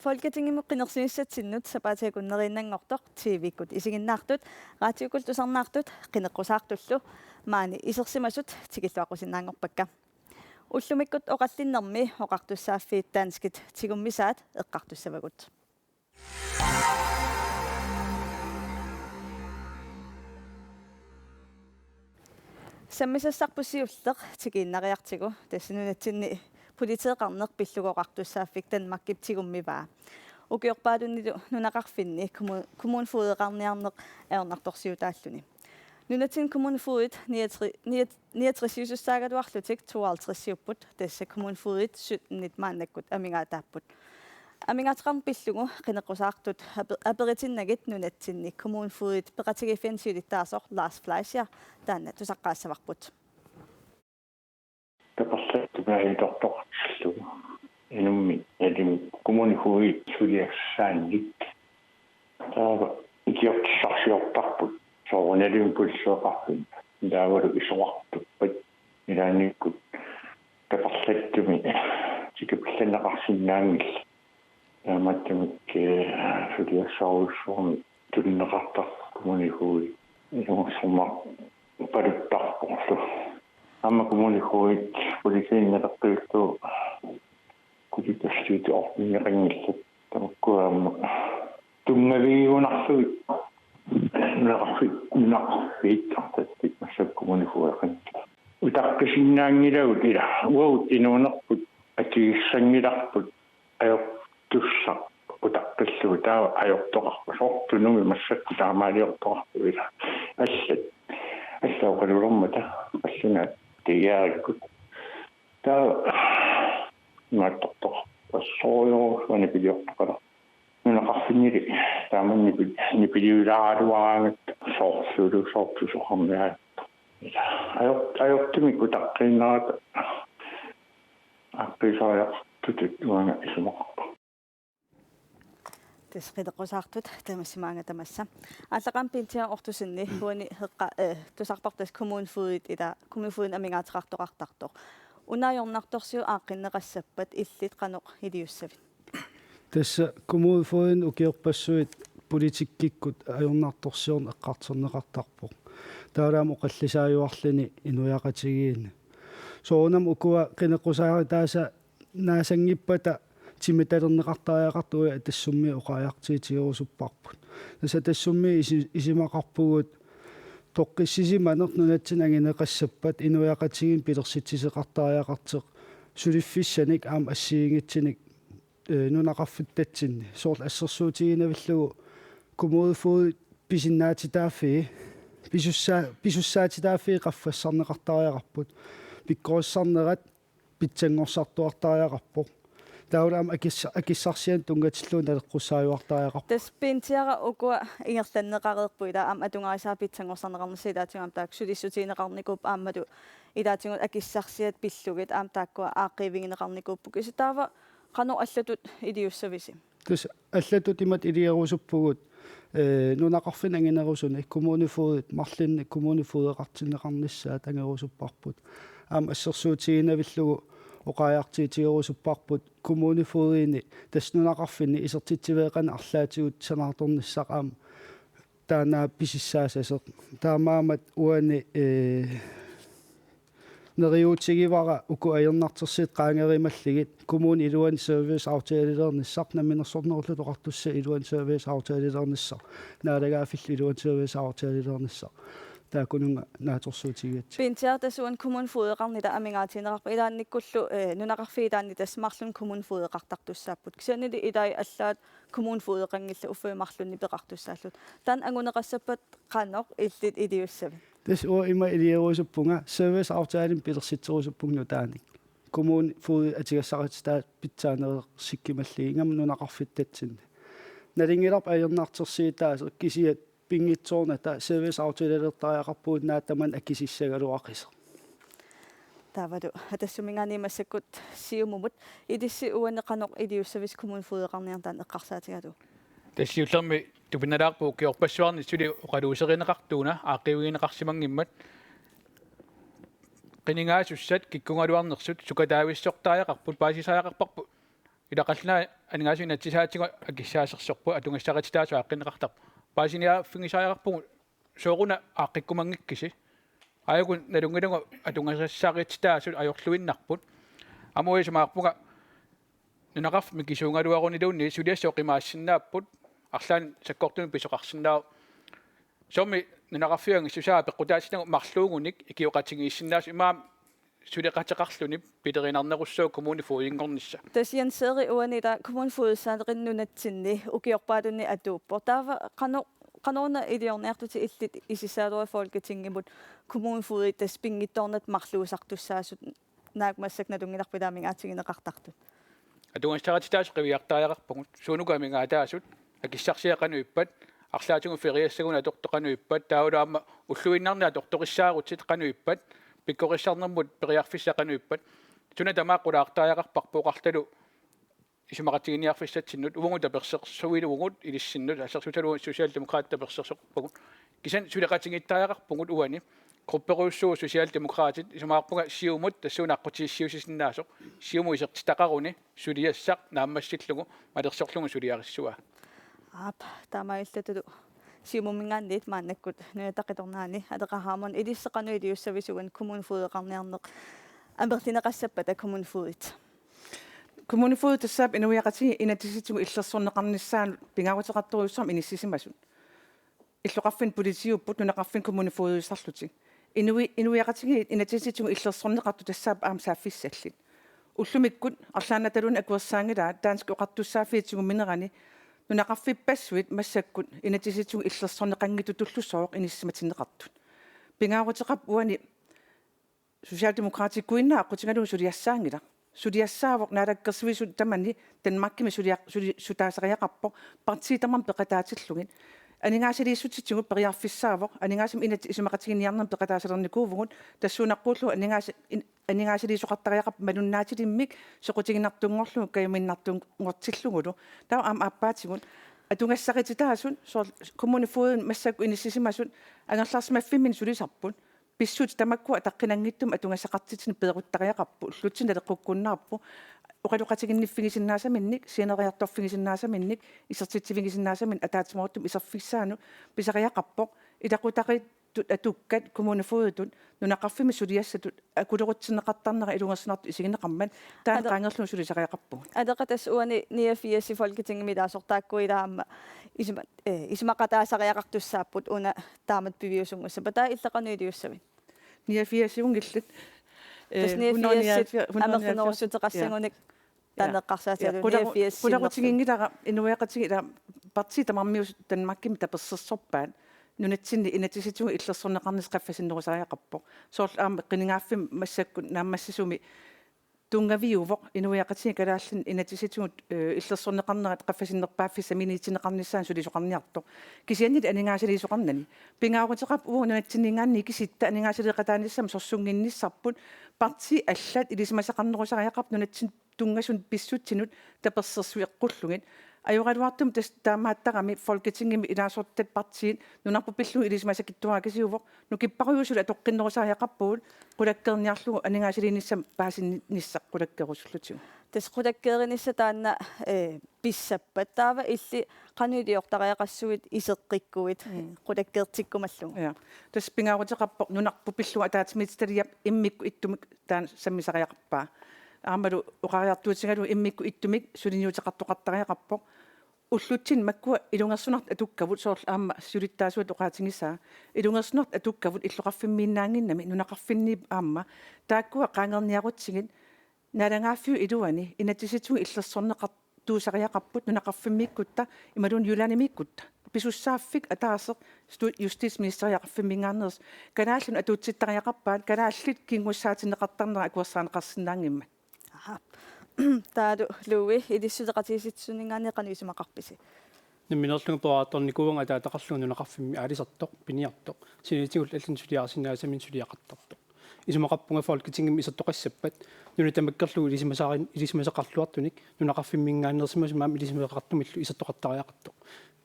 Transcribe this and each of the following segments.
Folketingimi qinersinissatsinnut sapaatakunerinnanngortoq TV-kut isiginnaartut raatiukul tusarnaartut qineqqusaartullu maani isersimasut tikilluaqusinnaangorpakka уллумиккут оқаллиннэрми оқартуссааффиит таанскит тигуммисаат эққартуссавагут саммисассарпуссиуллеқ тигииннариартигу тассинунатсинни политеэқарнеқ пиллугоқартуссааффик танмаккип тигуммиваа укиорпаалуннилу нунақарфинни коммунфуудеқарниарнеқ аернарторсиутааллуни нунатин коммунфуудит 69-саагатуарлутик 52-сиуппут тасса коммунфуудит 17 мааннаккут амигаатааппут амигаатеқарн пиллугу қинеққусаартут аперитиннагит нунатсинни коммунфуудит пеқатигиффиансиулиттаасор Lars Fleischer таанна тусаққаассаварпут тапассаттугаалитортоқарлу инумми ялими коммунифуудит сулиассаанник таава икиортиссарсиортарпут соорналим пулсуақарфин даавалу исоқартуппат илааниккут тапарлаттуми тикапилланеқарсинаангил тааматтамик сулиассааруссуарми тулнеқартар коммунифуи илугсумар париттарпорлу амма коммунифуит полисииннеқартуиллу кутитассуути орнеқангиллат тамаккуаама туммавигунарсуит нақарфит тастик массак коммунифуақан утаққисиннаангилагут ила уаут инуунерпут акииссангиларпут аёртуссақ утаққиллугу таава аёртоқарпу сортунуми массакку таамаалиортоқарпу ила аллаоқалулэрмата аллуна тигаариккут таава мааттортоқ пассоойорусуани пилиортоқала нунақарфиннили тааманни нипилиулааруаангат соорсуулусоортусоқармиаа аёртумик утаққиннерата апписааяқтут уанга исумоқарпа тесқидеққусаартут тамассимаанга тамасса аллақам пинтиа ортусинни хуани хеққа тусарпартас коммунфуудит ида коммунфуудин амигаатеқартоқартартор унаажорнарторсиу ааққиннеқассаппат иллит қаноқ илиуссавит тасса коммунфуудин укиорпассуит политиккиккут ajornartorsiorn eqqarterneqartarpoq таалаам оқаллисааюарлини инуяқатигиин соонам укуа қинеққусаари тааса наасангиппата тимиталернеқартааяқартуя тассумми оқааяқтиитигерусуппарпут таса тассумми исимақарпугут тоққиссисиманер нунатсин агинеқассаппат инуяқатигин пилерситсисеқартааяқартеқ сулиффиссаник аам ассиингитсиник нунақарфуттатсинни соорл ассерсуутигинавиллугу коммунфуудит писиннаатитааффи писуссаатитааффи qaffассарнеқартариақарпут пиккориссарнерат питсангорсартуартариақарпоқ таулаам акиссарсиан тунгатиллуун налеққуссааюартариақарпоқ тас пинтиара укуа ингерланнеқареерпу ила аам атунгарисаа питсангорсарнеқарнерси илаатингам таак сулиссутиинеқарникуп ааммалу илаатингут акиссарсиат пиллугит аам тааккуа ааққивигинеқарникууппук иситаава qano аллатут илиуссависи тус аллатут имат илиерусуппугут нунақарфин ангинерусуни коммунифуудит марлинни коммунифуудеқартинеқарниссаа тангерусуппарпут аам ассерсуутигинавиллугу оқааяартиитигерусуппарпут коммунифуудини таснунақарфинни исертитсивеэқана арлаатигут санаарторниссақ аам таанаа писиссаасасеқ таамаамат уани нериутигивара уку аернартерсит qaangerimallигит коммун илуан сервис аутаалилерниссақ наминерсорнерлу тоқартусса илуан сервис аутаалилерниссақ наалагаафилл илуан сервис аутаалилерниссақ таакунунга нааторсуутигиат пинтиар тасуан коммунфуудеқарнита амигаатинеқарпа илаанниккуллу нунақарфиилаанни тассмарлун коммунфуудеқартартуссааппут кисианили илай аллаат коммунфуудеқангилла уффуимарлунни пеқартуссааллут таан ангунеқассаппат қаноқ иллит илиуссави тас уа има илиерусуппунга сервис аутаалин пилерситсерусуппугну тааник коммун фуд атигассаритстаа питсаанерсиккималли ингам нунақарфиттатсинни налингиларп аернартерсиитаас кисиат пингитсоорна та сервис аутаалилертариақарпуут наатаман аккисиссагалуақисер таваду хатассуминганимассаккут сиумумут идисси уанеқаноқ илиуссавис коммунфуудеқарниартаан эққарсаатигалу тассиуллерми тупиналаарпу киорпассуарни сули оқалуусеринеқартууна ааққиугинеқарсимангиммат qiningaasusat kikkungaluarnersut sukataavissорtaajaaqarput paasisaajaaqarparpu Idaqalna aningaasina tisaatiga akissaasersorpu atungassaqatitaasu aqqinneqartar. Paasinia fingisaayaqarpu sooruna aqqikkumangikkisi. Ayukun nalungilunga atungassaqititaasu ajorluinnarput. Amuisumaarpuga nunaqarf mikisuungaluaruniluunni suliassooqimaassinaaput арлаан саккортуни писоқарсинаа сомми нунақарфианги сусаа пеққутаатинагу марлуугуник икиоқатигииссинаас имаам сулеқатеқарлуни питеринарнеруссуу коммуни фуингорнисса тасиан сери уанита коммун фуиссаанериннунатсинни укиорпаатунни атууппо таава канона идиорниартути иллит исисаалуа фолкетингимут коммун фуит таспингитторнат марлуусартуссаасут наакмассак натунгиларпилааминга атигинеқартартут атунгастаратитаас қивиартааяқарпугут суунукамингаатаасут акиссарсиақануиппат арлаатугу фериассагуна тортоқануиппат таулаама уллуиннарнаа торториссаагутсит қануиппат пиккориссарнэрмут периарфиссақануиппат туна тамааққулаартааяқарпарпуоқарталу исумақатигиниарфиссатсиннут увунгута персерсуилу угут илиссиннут ассерсуталу социалдемокраатта персерсерпагут кисан сулеқатигиттааяқарпугут уани групперуссуу социалдемократит исумаарпуга сиумут тассуунаққутииссиусисиннаасоқ сиуму исертитақаруни сулиассақ нааммассиллугу малерсорлугу сулиариссуа таамаиллатулу сиумумингааннит мааннаккут нуятақиторнаани атеқархаамон илиссеқану илиуссависуган коммунфуудеқарниарнеқ амберлинеқассаппата коммунфуудит коммунифуud тассаап инуяқатиги инатиситигу иллерсорнеқарниссаан пингаагутеқартуриуссарм иниссисимасут иллоқарфин политиуппут нунеқарфин коммунифуудиссарлутиг инуяқатиги инатиситигу иллерсорнеқарту тассаап аам сааффиссаллит уллумиккут арлаанаталуна акуерсаангилаа таанск оқартуссаафиитигу минерани нунеқарфиппассуит массаккут инатиситигу иллерсорнеқангиту туллуссооқ иниссиматиннеқартут пингаагутеқап уани социалдемократиккуиннаа аққутингалугу сулиассаангила сулиассаавоқ наалаккерсуисут тамани танмаккими сутаасариақарпо партиитамам пеқатаатиллугин анингаасилииссутитсигу периарфиссаавоқ анингаасим инат исумақатигиниарнам пеқатаасалерникуувгут тассуунаққууллу анингаасилиисоқартариақап малуннаатилиммик соқутигинартунгорлу кайминнартунгортиллугулу таа аам аппаатигут атунгассақититаасун соор коммунифууден массакку иниссисимасут ангерларсимаффиммин сулисарпут писсут тамаккуа таққинангиттум атунгассақартитини пеэруттариақарпу лутсина теққуккуннаарпу оқалуқатигинниффигисиннаасаминник сиенериарторфигисиннаасаминник исертитсивигисиннаасамин атаатимоортум исерфиссаану писариақарпоқ илақутақиттут атуккат коммунифуудут нунақарфими сулиассатут акулерутсинеқартарнера илунгерсинарту исигинеқарман таан qaangерлу сулисариақарпу адеқатас уани 89 фолкетингимилаасортааккуилаама исмақатаасариақартуссааппут уна таамат пивиусунгуссапа таа иллеқануилиуссавит 89 унгиллит амерлинерусутеқассагуник танеққарсаатиалу 89 пуларутигингилара инуяқатигила партиитамармиус танмаккими таперсерсорпаат нунатсинни инатиситигу иллерсорнеқарнис қаффасиннерусариақарпо соорл аама қинингаafфим массаккут нааммассисуми тунгавиувоқ инуяқатиги калааллин инатиситигут иллерсорнеқарнерат қаффасиннерпааффиса минитинеқарниссаан сулисоқарниарто кисианнит анингаасилисоқарнани пингаагутеқап уунунатсиннингаанни киситта анингаасилеқатааниссам сорсунгинниссарпут парти аллат илисмасақарнерусариақап нунатсин тунгасун писсутсинут таперсерсуиққуллугит аюралуартум таамааттарами фолкетингими илаасортат партиит нунарпу пиллу илисмасакиттуаакисиувоқ нукиппаруйусула тоққиннерусариақарпуут qulakkerniarlugu aningaasiliinissam paasinnissaq qulakkerussullutigu тасқулаккееринисса таанна писсаппат таава илли qanuiliortariaqassuit iseqqikkuit qulakkeertikkumallugu ja tas pingaarutеқарпоқ нунарпу пиллу атаатимитсталиап иммикку иттумик таан саммисариақарпаа аамалу оқариартуутингалу иммикку иттумик сулиниутеқартоқартариақарпоқ уллутсин маккуа илунгерсунарт атуккавут соорл аама сулиттаасуат оқаатингисаа илунгерсунарт атуккавут иллоқарфиммииннаангиннами нунақарфиннип аама тааккуа qaangerniarutsigit налангааффиу илуани инатиситсуги иллерсорнеқартуусариақарпут нунақарфиммиккутта ималун юланимиккутта писуссааффик атаасеқ justitsministeriaqarfimmingaarnerс канааллун атуутситтариақарпаат канааллит кингуссаатинеқартарнера акуерсаанеқарсинаангимма таалу луи илиссутеқатиситсунингаанеқануисумақарписи наминерлугу поаатторникуунга таатақарлугу нунақарфимми аалисартоқ пиниартоқ синитигул аллин сулиарсинаасамин сулиақартартоқ исумақарпунга фолкетингим исертоқассаппат нуна тамаккерлугу илисмасақарлуартуник нунақарфиммингааннерсимас маам илисмасақартумиллу исертоқартариақартоқ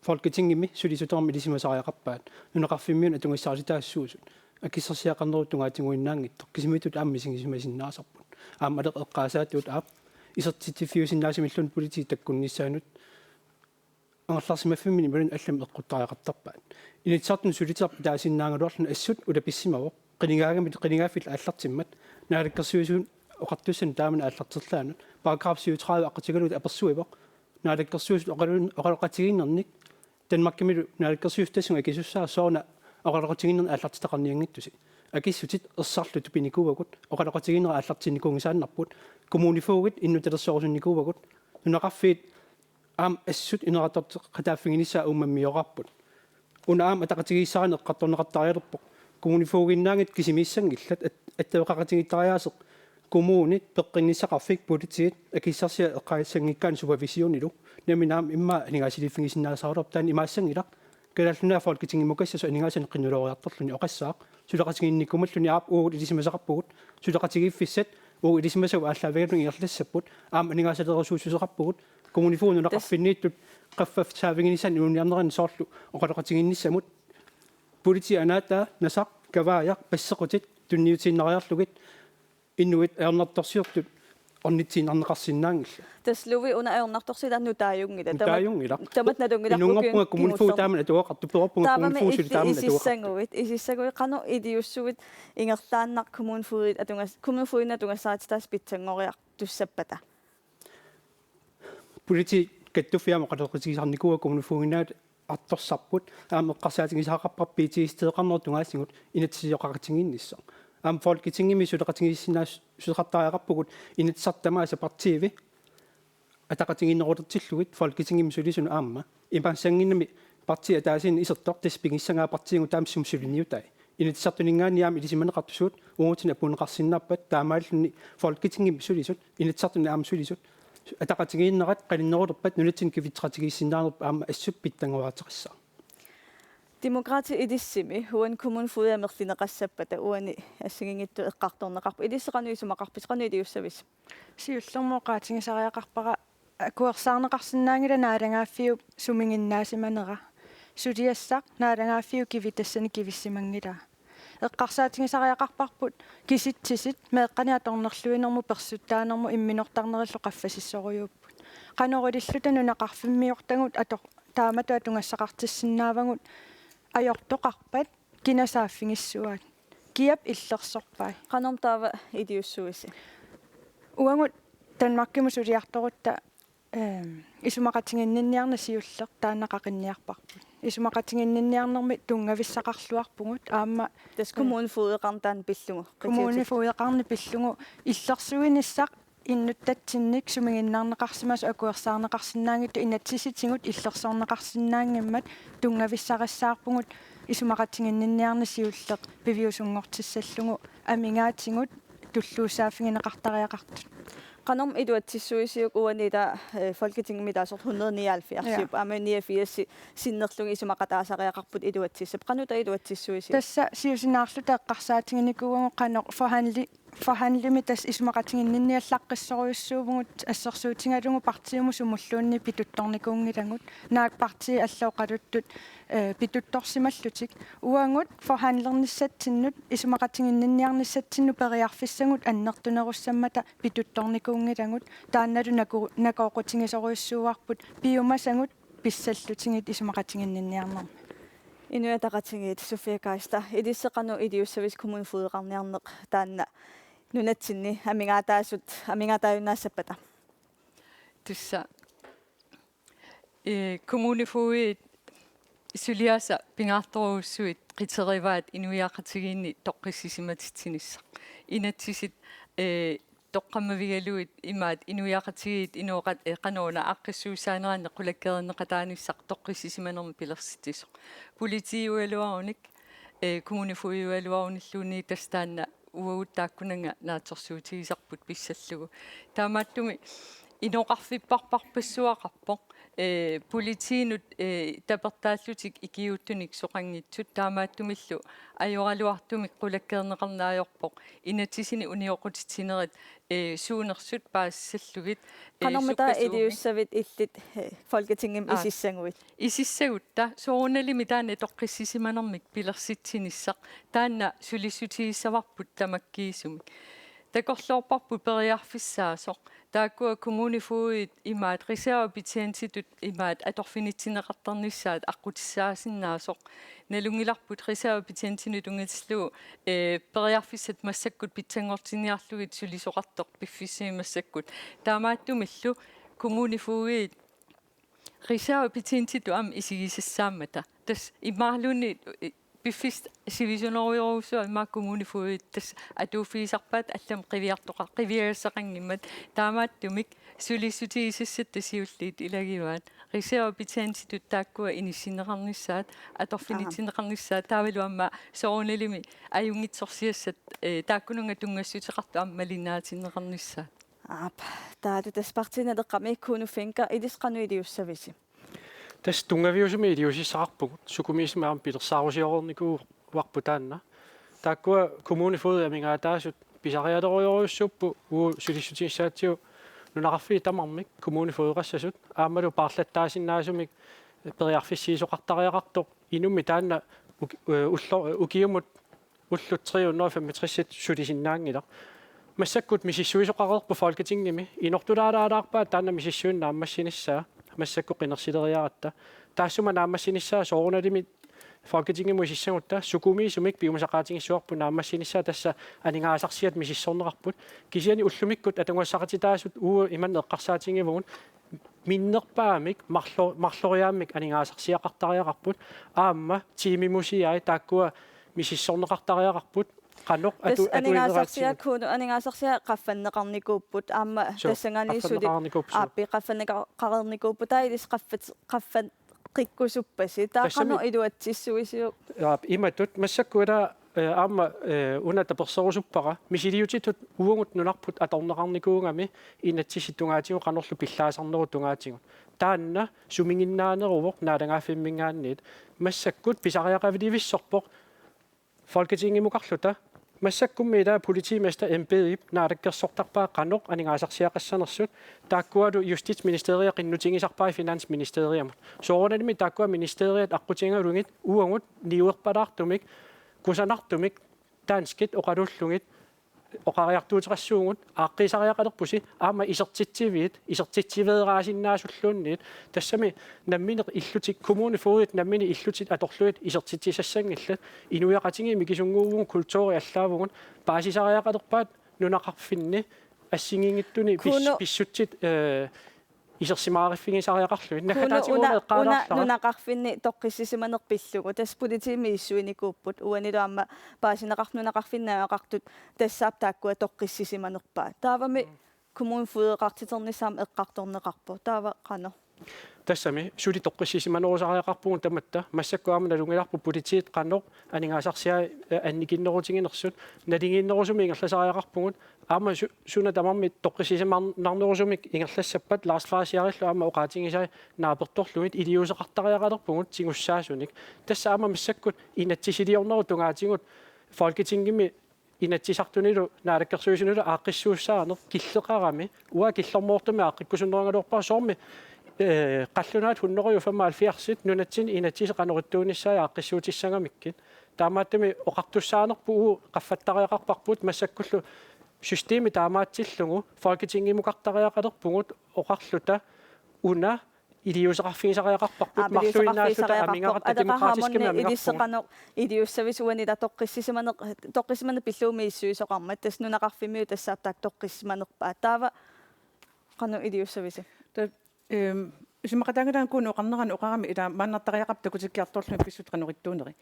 фолкетингими сулисутерми илисмасариақарпаат нунақарфиммиун атунгиссаарситаассуусут акиссерсиақарнеру тунгаатингуиннаангиттоқ кисимитут ааммисингисимасиннаасарпут аамалеқ эққаасаатуут аап isartitifiusinnaasimiиллun politi takkunnissaanut ангерларсимаффимини малун аллам эққуттариақартарпаат инитсартун сулитиарпа таасиннаангалуарлуна ассут улаписсимавоқ қинигаагамит қинигааффил ааллартиммат наалаккерсуисуун оқартуссан таамана ааллартерлаанут параграф 37 аққатигалут аперсуивоқ наалаккерсуис оқалоқатигиннерник данмаркимилу наалаккерсуис тассунга кисуссаа соорна оқалоқатигиннер ааллартитақарниангиттуси акиссутит ерсарлу тупиникувагут оқалоқатигиннера ааллартинникуунгисааннарпут коммунифуугит иннуталерсоорсунникувагут нунақарфиит аам ассут инератор катааффигинисаа уммаммиорарпут унаам атақатигиссаарне эққарторнеқартариалерпоқ коммунифуугиннаангит кисимиссангиллат аттавеқақатигиттариаасеқ коммуунит пеққиннисақарфик политигит акиссарсиа эққаиссангиккаан супервисионилу наминаам имма нигасилиффигисиннаасаарлор таан имаассангилақ калаллунаа фолкитингимукассасу анигаасан қиннулориарторлуни оқассаақ сулеқатигинниккумаллуни аап уугут илисимасақарпугут сулеқатигиффиссат уугу илисимасау ааллаавигалуни иерлассаппут аам анигаасалерусуусусеқарпугут коммунифуунунақарфиннииттут qaffaf saavinginisan uuniarneran soorlu oqaloqatigинниссамут полити анаата насақ кавааяқ пассеқутит тунниутииннариарлугит иннуит аернарторсиортут орнитсиинарнеқарсинаангилла таслуви уна аернарторсилаанну тааюнгила тааюнгила тамат надунгила инунгорпунга коммунифуу таамана туоқарту перорпунга коммунифуусили таамана туоқарту исиссагуит қано идиуссугит ингерлааннар коммунифуит атунгас коммунифуина тунгасаатитаас питсангориар туссаппата полити каттуфиама қалеқутигисарникуа коммунифуугинаат арторсарпут аамеққарсаатигисаақарпар питиистеэқарнертунгаасигут инатсиоқақатингинниссо аам фолкитингими сулеқатингиссинаас сулеқартариақарпугут инатсартамааса партиви атақатингиннерулертиллугит фолкитингими сулисуну аама импансангиннами партия таасин исертор таспигиссангаа партиингу таамсум сулиниутай инатсартунингаани илисиманеқартусуут уутина пунеқарсиннааппат таамааллуни фолкитингими сулисут инатсартуни аама сулисут атақатигииннерат қалиннерулерпат нулатсин кивитсратигиссинаарнерпа аама ассуп питтангуаатеқиссаа демократи идиссими хуан коммунфуя мерлинеқассаппата уани ассагингитту эққарторнеқарпа илиссеқануисумақарпис қануилиуссавис сиуллермоқаатингисариақарпара акуерсаарнеқарсинаангила наалангааффиу сумингиннаасиманера сулиассақ наалангааффиу кивитассани кивиссимангила эққарсаатингисариақарпарпут киситсисит меэққаниаторнерлуинерму персуттаанерму имминортарнериллу қаффасиссориуппут қанорилиллута нунақарфиммиортагут атор тааматуа тунгаассақартиссиннаавагут ajortoqarpat kinasaaffingissуат киап иллерсорпай qanorm taava idiussuisi уангут танмаркиму сулиарторутта исумақатингиннинниарна сиуллер тааннақақинниарпарпут исумақатингиннинниарнерми тунгависсақарлуарпугут аама тас kommunfuueqartaan pillungu kommunfuueqarni pillungu иллерсуиниссақ иннуттатсинник сумигиннаарнеқарсимас акуерсаарнеқарсинаангитту инатсиситсигут иллерсоорнеқарсинаангиммат тунгависсақассаарпугут исумақатсигиннинниарна сиуллеқ пивиусунгортиссаллугу амингаатсигут туллуусааффигинеқартариақартут qanorm iduatsissuisiuk uaniita folketinget taasort 179 ame 89 sinnerlugi isumaqataasariaqarput iduatsissap qanuta iduatsissuisi тасса сиусинаарлута эққарсаатингиникуугу қано forhandlimi tas исумақатингиннинниаллаққиссоруйуссуувгут ассерсуутингалугу партиуму сумуллуунни питутторникуунгилагут наак парти аллооқалуттут питутторсималлутик уангут forhandlernissatsinnut исумақатингиннинниарниссатсинну периарфиссагут аннертунеруссаммата питутторникуунгилагут таанналу накооқутингисоруйуссууарпут пиумасагут писсаллутингит исумақатингиннинниарнерми inuataqatingiit sufiakaista idisseqanu idiussavис kommunfuueqarniarneq taanna nunatsinni amigaataayunaassapata tussa kommunifui suliasa pingaartoruussuit qiterivaat inuiaqatigiinni toqqissisimatitsinissa inatsisit тоққаммавигалуит имаат инуяақатигиит инуоқат эқануна аққиссуусааneranne қулаккериннеқатаанissaq тоққиссисиманерми пилерситисо политиуалуаруник коммунифуиуалуаруниллуунни тастаанна уагуттааккунанга наатерсуутигисарпут писсаллугу таамааттуми иноқарфиппарпарпассуақарпоқ политиинут тапертааллутик икиуттуник соқангитсут таамааттумиллу ajorалуартумик qulakkerneqarnaayorpoq inatisini uniоqutitsineret suunersut paassallugit qanormata idiussavit illit folketingim isissanguit soorunalimi taanna toqqissisimanermik pilersitsinissaq taanna sulisutigissavarput tamakkiisumik takorloorparpu periarfissaasoq таакуа коммунифуит имаат рисаапитиантитут имаат аторфинитсинеқартарнissaat аққутиссаасиннаасоқ налунгиларпут рисаапитиантинут унгатиллу периарфиссат массаккут питсангортиниарлугит сулисоқартоқ пиффиссимассаккут таамааттумиллу коммунифуит рисаапитиантиту ам исигисассаамата тас имаарлуни биффист сивисонериорусуа имаа коммунифуит тас атууффиисарпаат аллам қивиартоқа қивиассақангиммат таамааттумик сулиссутигисассат тасиуллиит илагиваат рисаапитиантитут тааккуа иниссинеқарнissaат аторфинитсинеқарнissaат таавалуамма соорунилими аюнгитсорсиассат тааккунунга тунгассутеқарту аммалинаатинеқарнissaат таату таспартинелеққами кунуфинка илисқануилиуссависи тас тунгавиусуми илиусиссақарпугут сукумиисимаам пилерсаарусиорерникуу варпутаанна тааккуа коммунифуут амингаатаасут писариалериориуссуппу уу сулиссутиссаатиу нунақарфи тамармик коммунифуутеқассасут аамалу паарлаттаасиннаасумик периарфиссиисоқартариақартоқ инумми таанна укиумут уллутриуннерфаммитрissит сулисиннаангила массаккут мисиссуисоқарерпу folketingimi инортулаалаалаарпаа таанна мисиссуиннааммассиниссаа массакку қинерсилериаратта таассума нааммассиниссаа соорунalimi folketingimu исиссагутта сукумиисумик пиумасақаатингиссуарпу нааммассиниссаа тасса анингаасарсиат мисиссорнеқарпут кисиани уллумиккут атунгуассақатитаасут уу иман эққарсаатингивугун миннерпаамик марлориаамик анингаасарсиақартариақарпут аама тимимусиай тааккуа мисиссорнеқартариақарпут qannoq atu анингаасарсиаккуну анингаасарсиа qaffannеқарникууппут аама тассанганиссули ааппи qaffannеқарникууппу таилис qaffan qikkusupпаси таақано илуатсиссуисиу яап иматут массаккула аама уната персорусуппара мисилиутитут уугут нунарпут аторнеқарникуунгами инатсиситугаатигу qanорлу пиллаасарнеру тугаатигу таанна сумингиннаанерувоқ наалангааффиммингаанниит массаккут писариақавиливиссорпоқ folketingimukарлута массаккуммила политиместер эмбедип наалаккерсортарпаа qannoq анингаасарсиақассанерсут тааккуалу justitsministeriet qinнутингисарпаа finansministeriamut соорналими тааккуа министериат аққутингалугит уангут ниуерпалаартумик кусанартумик таанскит оқалуллугит оқариартуутеқассуугут ааққисариақалерпуси аама исертитсивеераасиннаасуллуунниит тассами намминеқ иллутик коммунифуут наммини иллутит аторлуит исертитсисассангилла инуяқатингими кисунгуувун культури аллаавугун паасисариақалерпаат нунақарфинни ассигингиттуни писсутсит исерсимаариффигисариақарлуит накатаатигуунеэққаалаарлара нунақарфинни тоққиссисиманерпиллугу тас политими иссуиникууппут уанилуамма паасинеқарнунақарфиннаақартут тассаап тааккуа тоққиссисиманерпаа таавами коммунфуеқартитернissaам эққарторнеқарпу таава қано тассами сули тоққиссисиманерусариақарпугун таматта массаккуама налунгиларпу политиит qannoq анингаасарсиа анникиннерутингинерсут налингиннерусуми ингерласариақарпугут аама суна тамарми тоққиссисимарнарнерусумик ингерлассаппат Lars Fasiarillу аама оқаатингисай нааперторлугит илиусеқартариақалерпугут тигуссаасуник тасса аама массаккут инатсисилиорнеру тугаатингут folketingimi инатсисартунилу наалаккерсуисунулу ааққиссууссаанер киллеқарами уа киллормоортами ааққиккусуннерангалуорпаа соорми qallunaat 175 nunatsin inatsis qanoruttuunissаа aaqqissuutissangamikkit taamaattami oqartussaanerpu qaffattariaqarparput massakkullu systeemi taamaatsillugu folketingimuqartariaqalerpugut oqarluta una илиусеқарфигисариақарпарпут марлуиннаасута амингаратта демократискими амингарпугут илиуссависуанила тоққиссиманер пиллууми иссуисоқармат таснунақарфимиу тассаартаак тоққиссиманерпаа таава қано илиуссависи исмақатангилаан куну оқарнеран оқарами ила мааннартариақап такутиккиарторлуми писсут қануриттуунери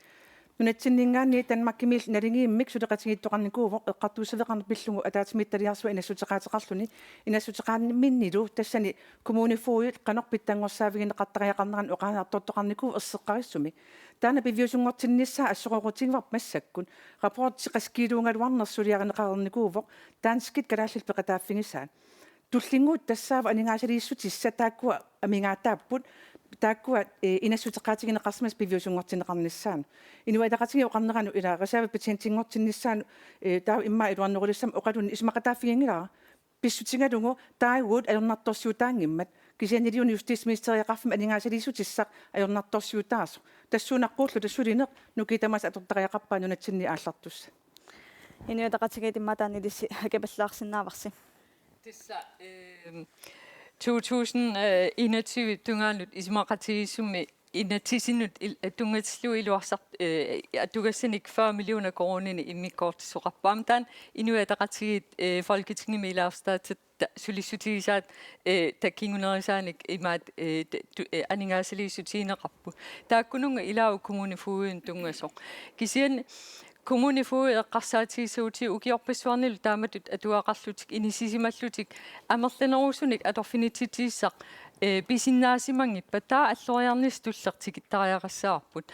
нунатсиннингаанни танмаккимил налингииммик сулеқатингиттоқарникуувоқ эққартуусавеқарнер пиллугу атаатимитталиарсуа инассутеқаатеқарлуни инассутеқаанминнилу тассани коммунифуит қанорпиттангорсаавигинеқартариақарнеран оқаанаартортоқарникуу ерсеққариссуми таана пивиусунгортиннissaа ассоқорутингвар массаккун рапортиқаскилуунгалуарнерсулиаринеқарникуувоқ таанскит калааллил пеқатааффигисаат туллингуут тассаава анингаасалииссутисса тааккуа амингаатааппут тааккуа инассутеқаатигинеқарсимас пивиусунгортинеқарнissaан инуатақатиги оқарнерану ила ресерви патиентингортиннissaан таа имма илуарнерулиссам оқалун исмақатааффигингилара писсутингалугу таагуут аёрнарторсиутаангиммат кисианилиуни justitsministeriaqarfim анингаасалииссутиссақ аёрнарторсиутаасу тассуунаққууллу тассулинеқ нукитамас атортариақарпаа нунатсинни ааллартусса инуатақатиги тимматаанилисси хакепаллаарсинааварси Tissa 2021 tungaanut ismaqatigisummi inatisinut tungatillu iluarsart atugassanik 40 millioner kronini immikkortissoqarpaam taan inuataqatigit folketingimi ilaarstaatat sulisutigisaat takkingunerisaanik imaat aningaasaliisutiineqarpu taakkununga ilaavu kommunifuuin tungasoq kisian kommunifuui eqqarsaatigissuuti ukiorpassuarnilu taamatut atuaqarlutik inisisimallutik amerlanerusunik atorfinititiissaq pisinnaasimanngippa taa alloriarnis tullertigittariaqassaarput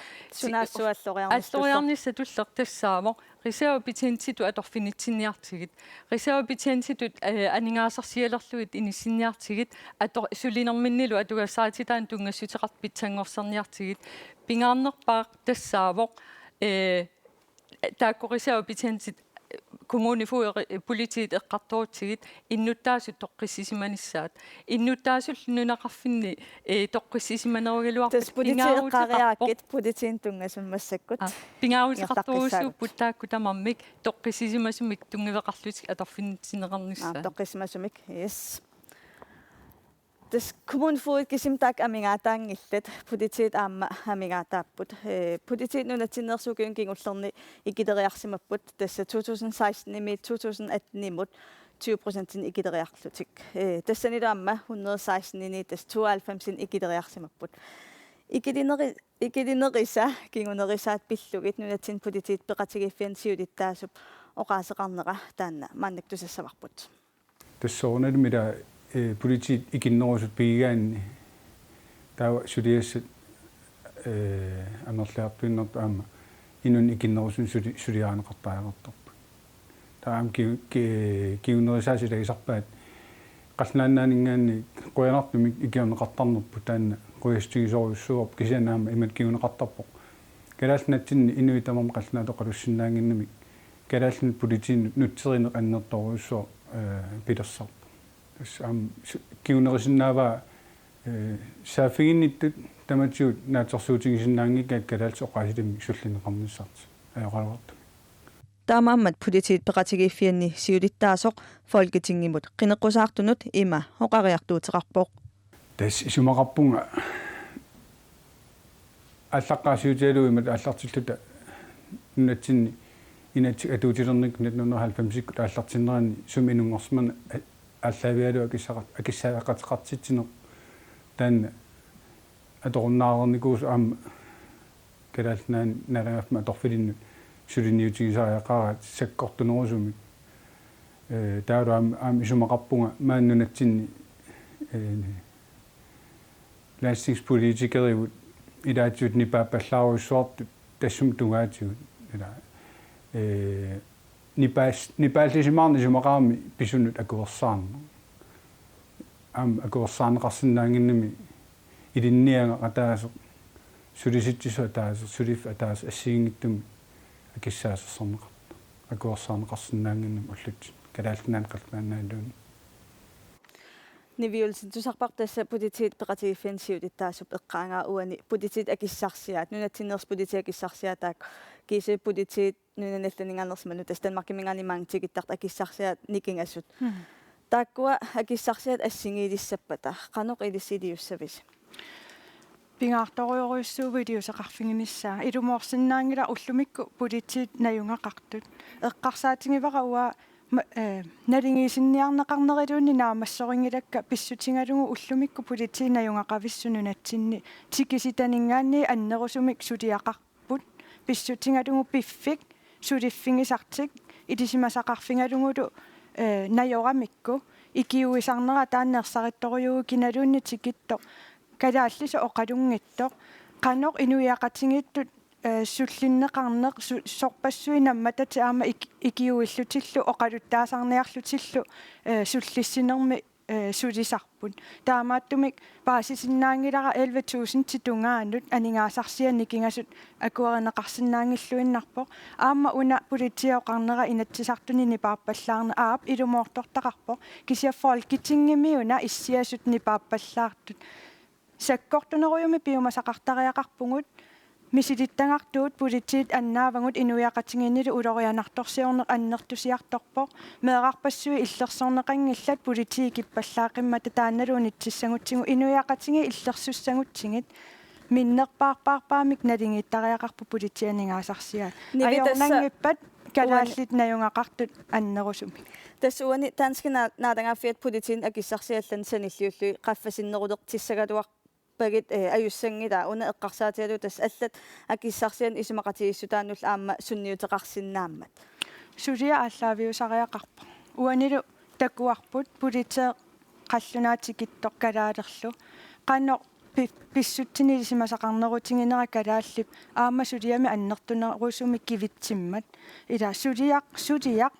alloriarnissa tullertassaamo reservebetjentitu atorfinitsinniartigit reservebetjentitut aningaasarsialerluit inissinniartigit ator sulinerminnilu atugassaatitaan tungassutiqarpitsangorserniartigit pingaarnerpaaq tassaavoq taakku reservebetjentit kommunifuui politiit eqqartuutsigit innuttaasut toqqissisimanissaat innuttaasul nunaqarfinni toqqissisimanerugiluarput pingaarutiqariaakit politiin tungasummassakkut pingaarutiqartuussuupput taakku tamarmik toqqissisimasumik tungiveqarlutik atorfinnitsineqarnissaat toqqisimasumik yes tas kommunfuut kisimtaak amingaataangillat politiit aamma amingaataapput politiit nunatsinnersuukiun kingullerni ikileriarsimapput tassa 2016 nimi 2018 nimut 20% ikileriarlutik tassanilu aamma 116 nini tas 92 ikileriarsimapput ikilinerisa kingunerisaat pillugit nunatsin politiit peqatigiffian siulittaasup oqaaseqarnera taanna maannaktusassavarput tassoornal mida politik ikinnerusut pigaanni taa suliassat amerlaarpinnert aama inun ikinnerusun suliaaneqartaaqartorpu taam kiunerisaasilagisarpaat qalnaannaaninggaanni qoyanartumi ikiorneqartarnerpu taanna qoyastigisoriussuup kisianaama imat kiuneqartarpoq kalaalnatsinni inuitamam qalnaatoqalussinnaanginnami kalaalni politiin nutserineq annertoruussuo pilersarpu kiunerisinnaavaa saafiginnittut tamatiut naatersuutigisinnaangikkaat kalaals oqaasilammi sullineqarnissaart ajaqaluartu taamaammat politiit peqatigiffianni siulittaasoq folketingimut qineqqusaartunut ima hoqariartuuteqarpoq tas isumaqarpunga аллаққаасиутиалуимат аллартиллута нунатсинни инатсик атуутилерник 1990 ааллартиннерани суминунгорсмана аллавиалу акиссаақатеқартитсинеқ таанна аторуннаарерникуус аама калаалнаан налагафма аторфилинну сулиниутигисариақараат саккортунерусуми таалу аама исумақарпунга мааннунатсинни лаастиксполитикеривут илаатсуут нипааппаллааруссуарту тассум тугаатигут ила нипааллисимаарни сумақарми писунут акуерсаарна акуерсаанеқарсинаангиннами илинниага атаасо сулиситсису атаасо сулиф атаас ассигингиттуми акиссаасерсорнеқарта акуерсаанеқарсинаангиннами уллут калаалтнаан қаллаанаалуун niviulsin tusarpartassa politiit peqatigiffiansiulittaasup eqqaangaa uani politiit akissarsiaat nunatsinneers politiit akissarsiataak kiisi politiit nunanalluningaannersmanu tastanmarkimingaanimaangtigittart akissarsiaat nikingassut taakkua akissarsiaat assingiilissappata qanoq ilissiliussavis pingaartoriuruissuuvidiuseqarfinginissaa ilumorsinnaangila ullumikku politiit najungaqartut eqqarsaatingivara uaa налингисинниарнеқарнерилуунни наамассорингилакка писсутингалугу уллумикку политиинаюнгақависсунунатсинни тикиситанингаанни аннерусумик сулиақарпут писсутингалугу пиффик сулиффигисартик итисимасақарфингалугулу наёрамикку икиуисарнера тааннерсаритторюгу киналуунни тикитто калааллисо оқалунгиттоқ қанеқ инуиақатингиттут суллиннеқарнеқ сорпассуинамматати аама икиуиллутиллу оқалуттаасарниарлутиллу суллиссинерми сулисарпут таамааттумик паасисиннаангилара 11000 титунгаанут анингаасарсианни кингасут акуаринеқарсинаангиллуиннарпоқ аама уна политиоқарнера инатсисартуни нипааппаллаарна аап илумоортортақарпоқ кисиаффолкитингимиуна иссиасут нипааппаллаартут саккортунеруйуми пиумасақартариақарпугут мисилиттангаартуут политиит аннаавангут инуяқатингиннилу улорианарторсиорнеқ аннертусиарторпо меэқарпассуи иллерсорнеқангиллат политии киппаллаақиммата таанналуун итсиссагутсигу инуяқатинги иллерсуссагутсигит миннерпаарпаарпаамик налингиттариақарпу политианингаасарсиаа аёрнангиппат калааллит наюнгақартут аннерусуми тассуани таанскина наадангаффиат политиин акиссарсиаллан саниллиуллуи qaffasinnерулертиссагалуар пагит аюссангила уна эққарсаатиалу тас аллат акиссарсиан исумақатигиссутааннул аама сунниутеқарсинааммат сулиа ааллаавиусариақарпа уанилу такуарпут политеэ қаллунаатикиттоқ калаалерлу қано писсутсини симасақарнерутингинера калааллип аама сулиами аннертунерусумик кивитсиммат ила сулиақ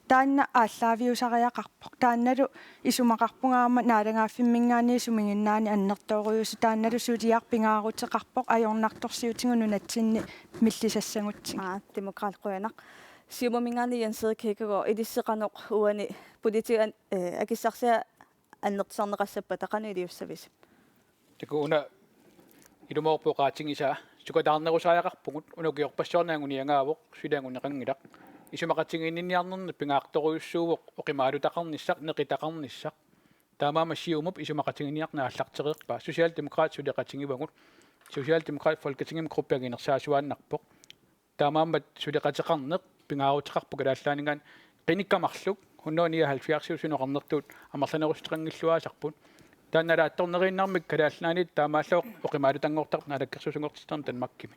таанна ааллаавиусариақарпоқ таанналу исумақарпунгаама наалагааффиммингаани сумингиннаани аннертоориусу таанналу сулиақ пингаарутеқарпоқ аёрнарторсиутингу нунатсинни миллисассагутсиг демократ қуянақ сиумамингаани янсери кекаго илиссеқаноқ уани политиан акиссарсиа аннертсарнеқассаппа тақану илиуссавис такуна илумоорпоқаатингиса сукатаарнерусааяқарпугут унукиорпассуарнаангуниангаавоқ сулиангунеқангилақ исумақатингинниарнерни пингаарторуйуссуувоқ оқимаалутақарниссақ неқитақарниссақ таамаама сиумуп исумақатингинниарна аллартереерпа социал-демократ сулеқатингивагут социал-демократ folketingim группиагинерсаасуааннарпоқ таамаамат сулеқатеқарнеқ пингаарутеқарпу калааллаанигаан қиниккамарлук 179 сунеқарнертуут амерланерустеқангиллуаасарпут таанналаатторнерииннармик калааллаанит таамааллооқ оқимаалутангортарп наалаккерсусунгортистарн танмаккими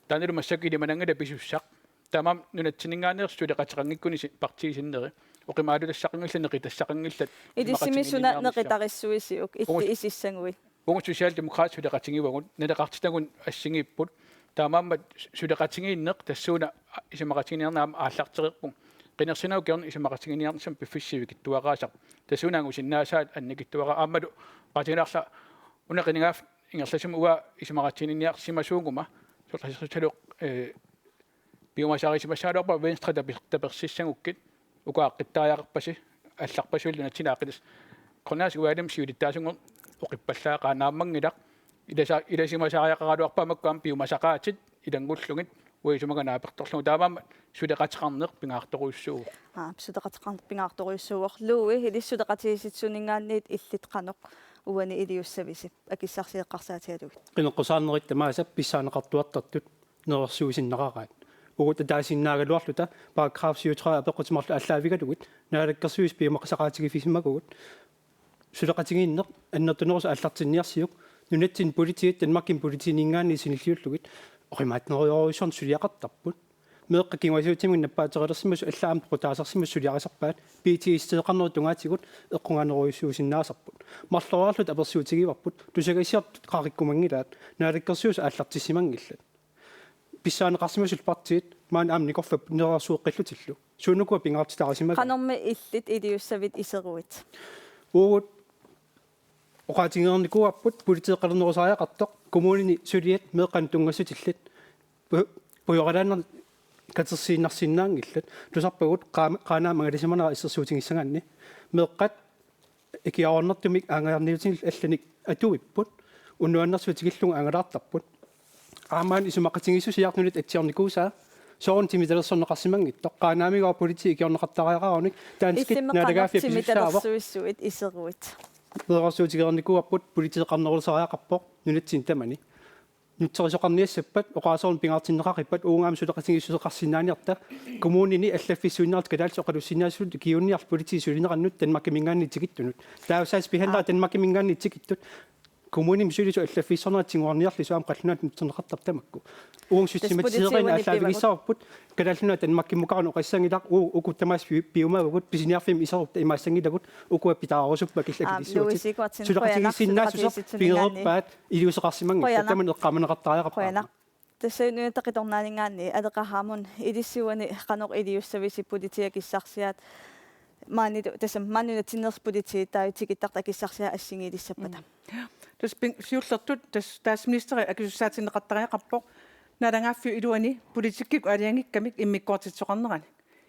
таанилу массакилиманангала писуссақ тамам нунатсинингаанерс сулеқатеқангиккуни партиисиннери оқимаалутассақангилла неқитассақангиллат илиссимисуна неқитариссуисиук итти исиссангуи унгу социал-демократ сулеқатингивагун налеқартитагун ассигиппут таамааммат сулеқатингииннеқ тассууна исумақатингиниарнаама ааллартерерпун qinерсинау керн исумақатингиниарнсам пиффиссивикиттуараасақ тассуунаангу синнаасаат анникиттуара ааммалу qatinaarla унеқингаaf ингерласум уа исумақатингиниар симасуунгума султасерлу биомасаарисимассаалуарпа венстра таперсиссангуккит укааққиттариақарпаси алларпасуилlu натсинааққилис qonnaas уаалам сиулиттаасунгор оқиппаллаақаа нааммангилақ иласимасаариақаралуарпа маккаам биомасақаатит илангуллугит уисумаганааперторлу таамаама сулеқатеқарнеқ пингаарторуйуссуу сулеқатеқарнеқ пингаарторуйуссууор лууи илиссулеқатигиситсунингаанниит иллитқаноқ уани илиуссависи акиссарсиеққарсаатиалугит qinеққусаарнеритта мааса писсаанеқартуартартут нерсуусиннеқараат угут таасиннаагалуарлута параграф 37 апеққутимарлу аллаавигалугит наалаккерсуис пиумаққасақаатигифисимагугут сулеқатигииннеқ аннертунерус аллартинниарсиук нунатсин политиит танмаккин политинингаани синиллиуллугит оқимаатнериориусорн сулиақартарпут меэққакингуасуутимун наппаатерилерсимасу аллаам қутаасарсимас сулиақасарпаат PTS-теэқарнери тунгаатигут эққунгаанериуссуусиннаасарпут марлораарлут аперсуутигиварпут тусагасиарт қариккумангилаат наалаккерсуус ааллартиссимангиллат писсаанеқарсимасул партиит маан аамникорфап нерасууққиллутиллу суунукуа пингаартитарисимага qanорми иллит илиуссавит исеруит уут оқаатингерникуаппут политеэқалернерусариақартоқ коммунини сулиат меэқан тунгассутиллат пуйоралаанер катерсииннарсиннаангиллат тусарпагут қаанаамагалисиманера иссерсуутингиссагаанни меэққат икиаорнертумик аагаарниутингил алланик атуиппут уннуаннерсуутигиллуга ангалаартарпут аамаан исумақатингиссусиарнулит атсиорникуусаа соорн тимиталерсорнеқарсимангиттоқ қаанаамигаа политик икиорнеқартариақарауник таанскит налагаафи тимиталерсуиссуит исеруит нерасуутигерникуаппут политеқарнерулсариақарпоқ нунатсин тамани нутсерисоқарниассаппат оқаасоорн пингаартиннеқариппат уунгаам сулеқатингиссусеқарсинааниарта коммунини аллаффиссуиннаарт калаалсоқалуссинаасулут киунниар политик сулинеқарнут танмаккимингааннитсигиттунут таусаас пиханнера танмаккимингааннитсигиттут коммуним сулису аллаффиссорнератсингуарниарли суам қаллунаат нутсернеқартар тамакку уун сутсиматисеерин аллаавигиссаарпут калааллунаат танмаккиммукарну оқиссангилақ укуттамаас биумаагут писиниарфим исарупта имаассангилагут укуаппитаарусуппа киллакилиссуутик сулеқатигиссиннаасусер пингерпаат илиусеқарсимангилла таман эққаманеқартариақарпаа тассаунуи тақиторнаанигаани алеқаhaamун илиссуани қанор илиуссависи политиакиссарсиаат мааниту тасам манунатиннерс политиит таутигиттарта киссарсиа ассигиилиссаппата тас сиуллертут тасминистери акисуссаатиннеқартариақарпоқ налангаффи илуани политиккик алиангиккамик иммиккуартитсоқарнерани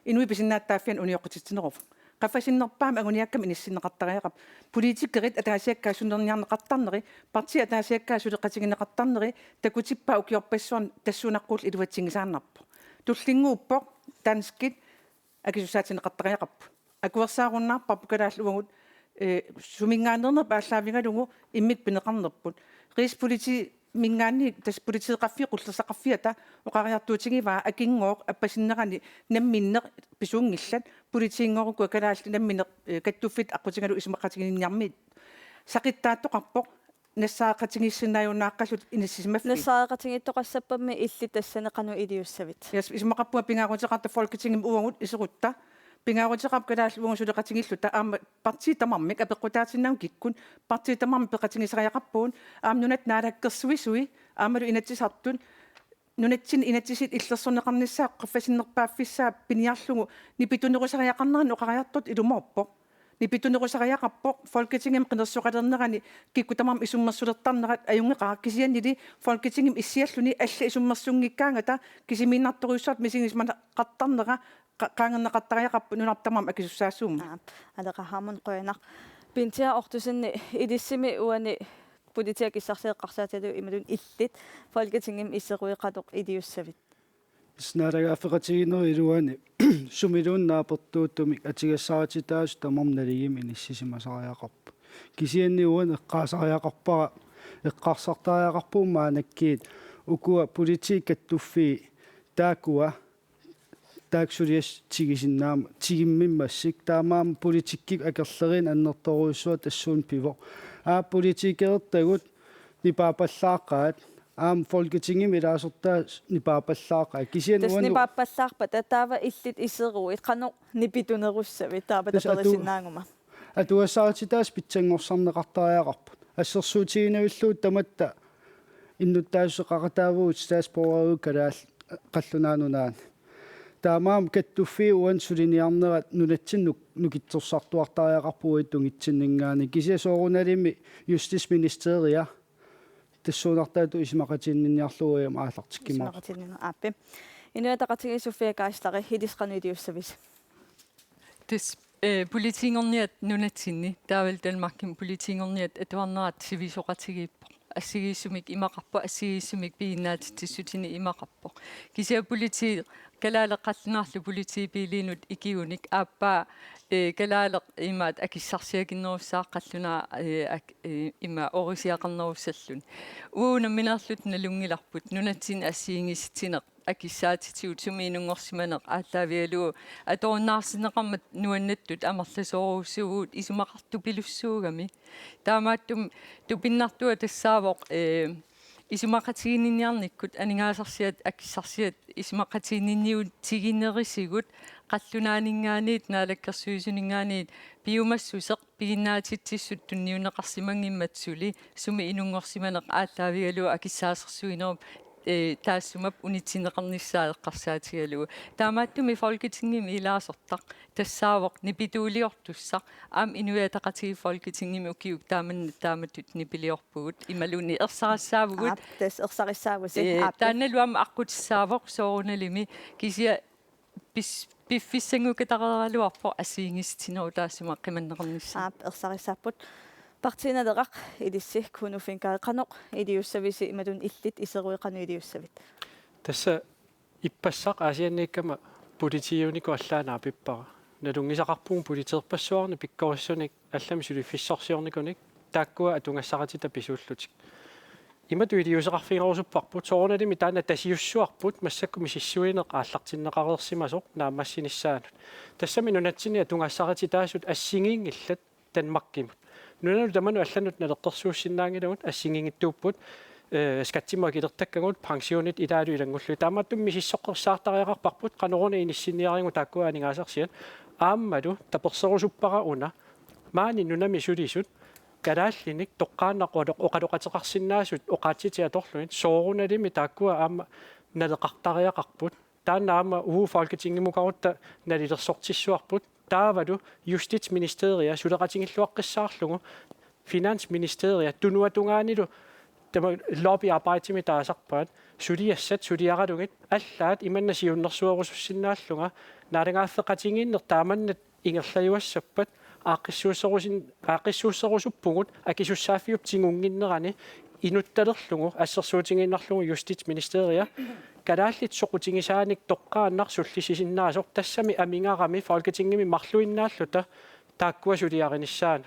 инуи писиннааттааффиан униоққутитсинеруф qafasinnerpaam aguniakkam inissinneqartariaqap politikerit ataasiakkaa sunnerniarneqartarneri parti ataasiakkaa suleqatigineqartarneri takutippa ukiorpassuarn tassuunaqquul iluatsingisaarnarpo tullinguuppoq tanskit akisusaatineqartariaqappu akuersaarunnаарparpu kalaalluagut sumingaannerner paallaavингалугу иммит пинеқарнерпут рисполити мингаанни тас политеқарфи қуллерсақарфиата оқариартуутигиваа акингооқ аппасиннерани намминнеқ писуунгиллат политиингорукку калаалли намминеқ каттуффит аққутингалу исмаққатигинниармит сақиттааттоқарпоқ нассаақатигиссинаюнааққаллут инассисимаффи нассаақатигиттоқассаппамми илли тассанеқану илиуссавит яс исмақарпуа пингаагутеқарта фолкатингим уагут исерутта пингаагутеқап калааллугу сулеқатингиллута аама парти тамармик апеққутаатиннаам киккун парти тамарми пеқатингисариақарпуун аама нунат наалаккерсуисуи аамалу инатсисартун нунатсин инатсисит иллерсорнеқарниссаа қаффасиннерпааффиссаа пиниарлугу нипитунерусариақарнерани оқариартут илумоорпо нипитунерусариақарпо фолкатингим қинерсуқалернерани киккутамарми исуммерсулертарнерат аюнгеқаа кисианнили фолкатингим иссиаллуни алла исуммерсунгиккаангата кисимииннартуруссуат мисингисмана қаттарнера qaangerneqartariaqarpu nunartamam akisussaassуума алеқархаамун қуянақ пинтиа ортусинни илиссими уани политиак иссарсеэққарсааталу ималун иллит фолкатингим иссеруиқатоқ илиуссавит снаарагаффеқатигинери илуани сумилууннаапертууттумик атигассаратитаас тамарналигим иниссисимасариақарпу кисианниуан эққаасариақарпара эққарсартариақарпуумаанаккиит укуа политикаттуффи таакуа тааксулиас тигисиннаама тигиммиммассик таамаама политиккик акерлерин аннерторуйссуа тассуун пиво политикертагут нипаапаллааққаат folketingim илаасертаа нипаапаллаақаа кисиануану нипаапаллаарпа татаава иллит исеруит қано нипитунеруссави таапа таперисиннаангума атуассаратитаас питсангорсарнеқартариақарпут ассерсуутигинавиллуут таматта иннуттаассеқаратаавуут стааспореру калаал қаллунаанунаан таамаам каттуффи уан сулиниарнерат нунатсиннук нукитсорсартуартариақарпуит тунгитсиннингаани кисиасоорунalimi юстисминистерия тассуунартаату исмақатиннинниарлугуям аалартиккимаа исмақатиннина ааппи инуатақатигисуффиакааслари хилисқануилиуссавис тис политингорниат нунатсинни таавал Danmarkin политингорниат атуарнерат сивисоқатигииппо ассигииссумик имақарпо ассигииссумик пииннаатиттиссутини имақарпо кисиа полити калаалеққаллунарлу полити пилиинут икиуник ааппаа калаалеқ имаат акиссарсиагиннеруссаа қаллунаа има орисиақарнеруссаллун ууна минерлут налунгиларпут нунатсин ассиингиситинеқ акиссаатитиут сумиинунгорсиманеқ ааллаавиалуу аторнаарсинеқармат нуаннаттут амерласооруссуугуут исумақарту пилуссуугами таамааттум тупиннартуа тассаавоқ исумақатигинниарниккут анигаасарсиат акиссарсиат исумақатигинниут тигинерисигут қаллунаанингааниит наалаккерсуисунинганиит пиумассусеқ пигиннаатитсиссут тунниунеқарсимангимматсули суми инунгорсиманеқ ааллаавигалуу акиссаасерсуинеруп таассумап унитсинеқарниссаалеққарсаатигалуу таамааттуми folketingimi илаасертақ тассаавоқ нипитуулиортуссақ аам инуятақатиги folketingimi укиук тааматтут нипилиорпугут ималуни ерсарассаавгут тас ерсариссаагуси таанналуам аққутиссаавоқ соорунalimi кисия пиффиссангукатарералуарпо ассиингистинеру таассума қиманнеқарнisса ерсариссааппут партиналеқақ илисси кунуффинкаақаноқ илиуссависи ималун иллит исеруиқану илиуссавит тасса иппассақ асианниккама политиунику аллаанаа пиппара налунгисақарпуун политеерпассуарни пиккориссуник аллами сулиффиссорсиорникуник тааккуа атунгассаратита писууллутик имату илиусеқарфигерусуппарпут соорналими таана тасиуссуарпут массакку мисиссуинеқ ааллартиннеқарерсимасоқ наамассиниссаанут тассами нунатсини атунгассаратитаасут ассигиингиллат Danmarkimut нунану таману алланут налеққерсууссиннаангилавут ассигингиттууппут скатсимаа килертаккагут пенсионит илаалу илангуллу таамааттум мисиссоққерсаартариақарпарпут каноруна иниссинниарингу тааккуаанигаасарсиат ааммалу таперсерусуппара уна маани нунами сулисут калааллиник тоққааннақуалеқ оқалоқатеқарсиннаасут оқаатситиаторлуит соорунalimi тааккуа аама налеқартариақарпут тааннаама уу folketingimukарутта налилерсортиссуарпут таавалу justitsministeria сулеқатингиллуаққиссаарлугу finansministeria тунуатунгаанилу тама лоббиарбайтими таасарпаат сулиассат сулиаралугит аллаат иманнасиуннэрсуерусуссиннааллунга наалангааффеқатингииннер тааманнат ингерлаюассаппат аақиссуussерусуппугут акисуссааффиуп тигунгиннерани инутталерлугу ассерсуутингиннарлугу юстitsministeria калааллит соқутингисааник тоққааннар суллисисиннаасор тассами амингарами folketingimi марлуиннааллута тааккуасулиаринissaana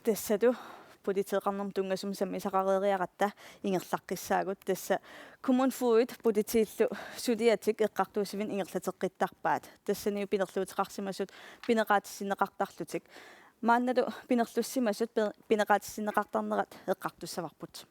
тассату политеқарнерм тунгасум саммисақарериақатта ингерлаққиссаагут тасса коммунфуит политииллу сулиатик эққартуусивин ингерлатеққиттарпаат тассаниу пинерлуутеқарсимасут пинеқаатиссинеқартарлутик маанналу пинерлуссимасут пинеқаатиссинеқартарнерат эққартуссаварпут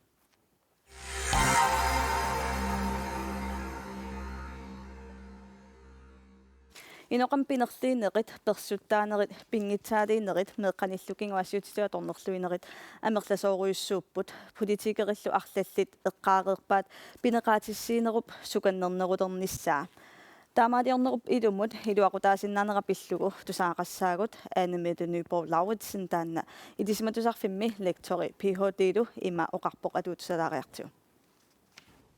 иноқам пинерлиинерит персуттаанерит пингитсаалиинерит меэққаниллукингуассуутитуа торнерлуинерит амерласооруйуссууппут политикериллу арлаллит эққаареерпаат пинеқаатиссиинеруп суканнернерулерниссаа таамаалиорнеруп илумут илуақутаасиннаанера пиллугу тусаақассаагут аанемилунуипор лауritsen таанна илисиматусарфимми лектори PhD-лу има оқарпоқ атуутсалаариартиу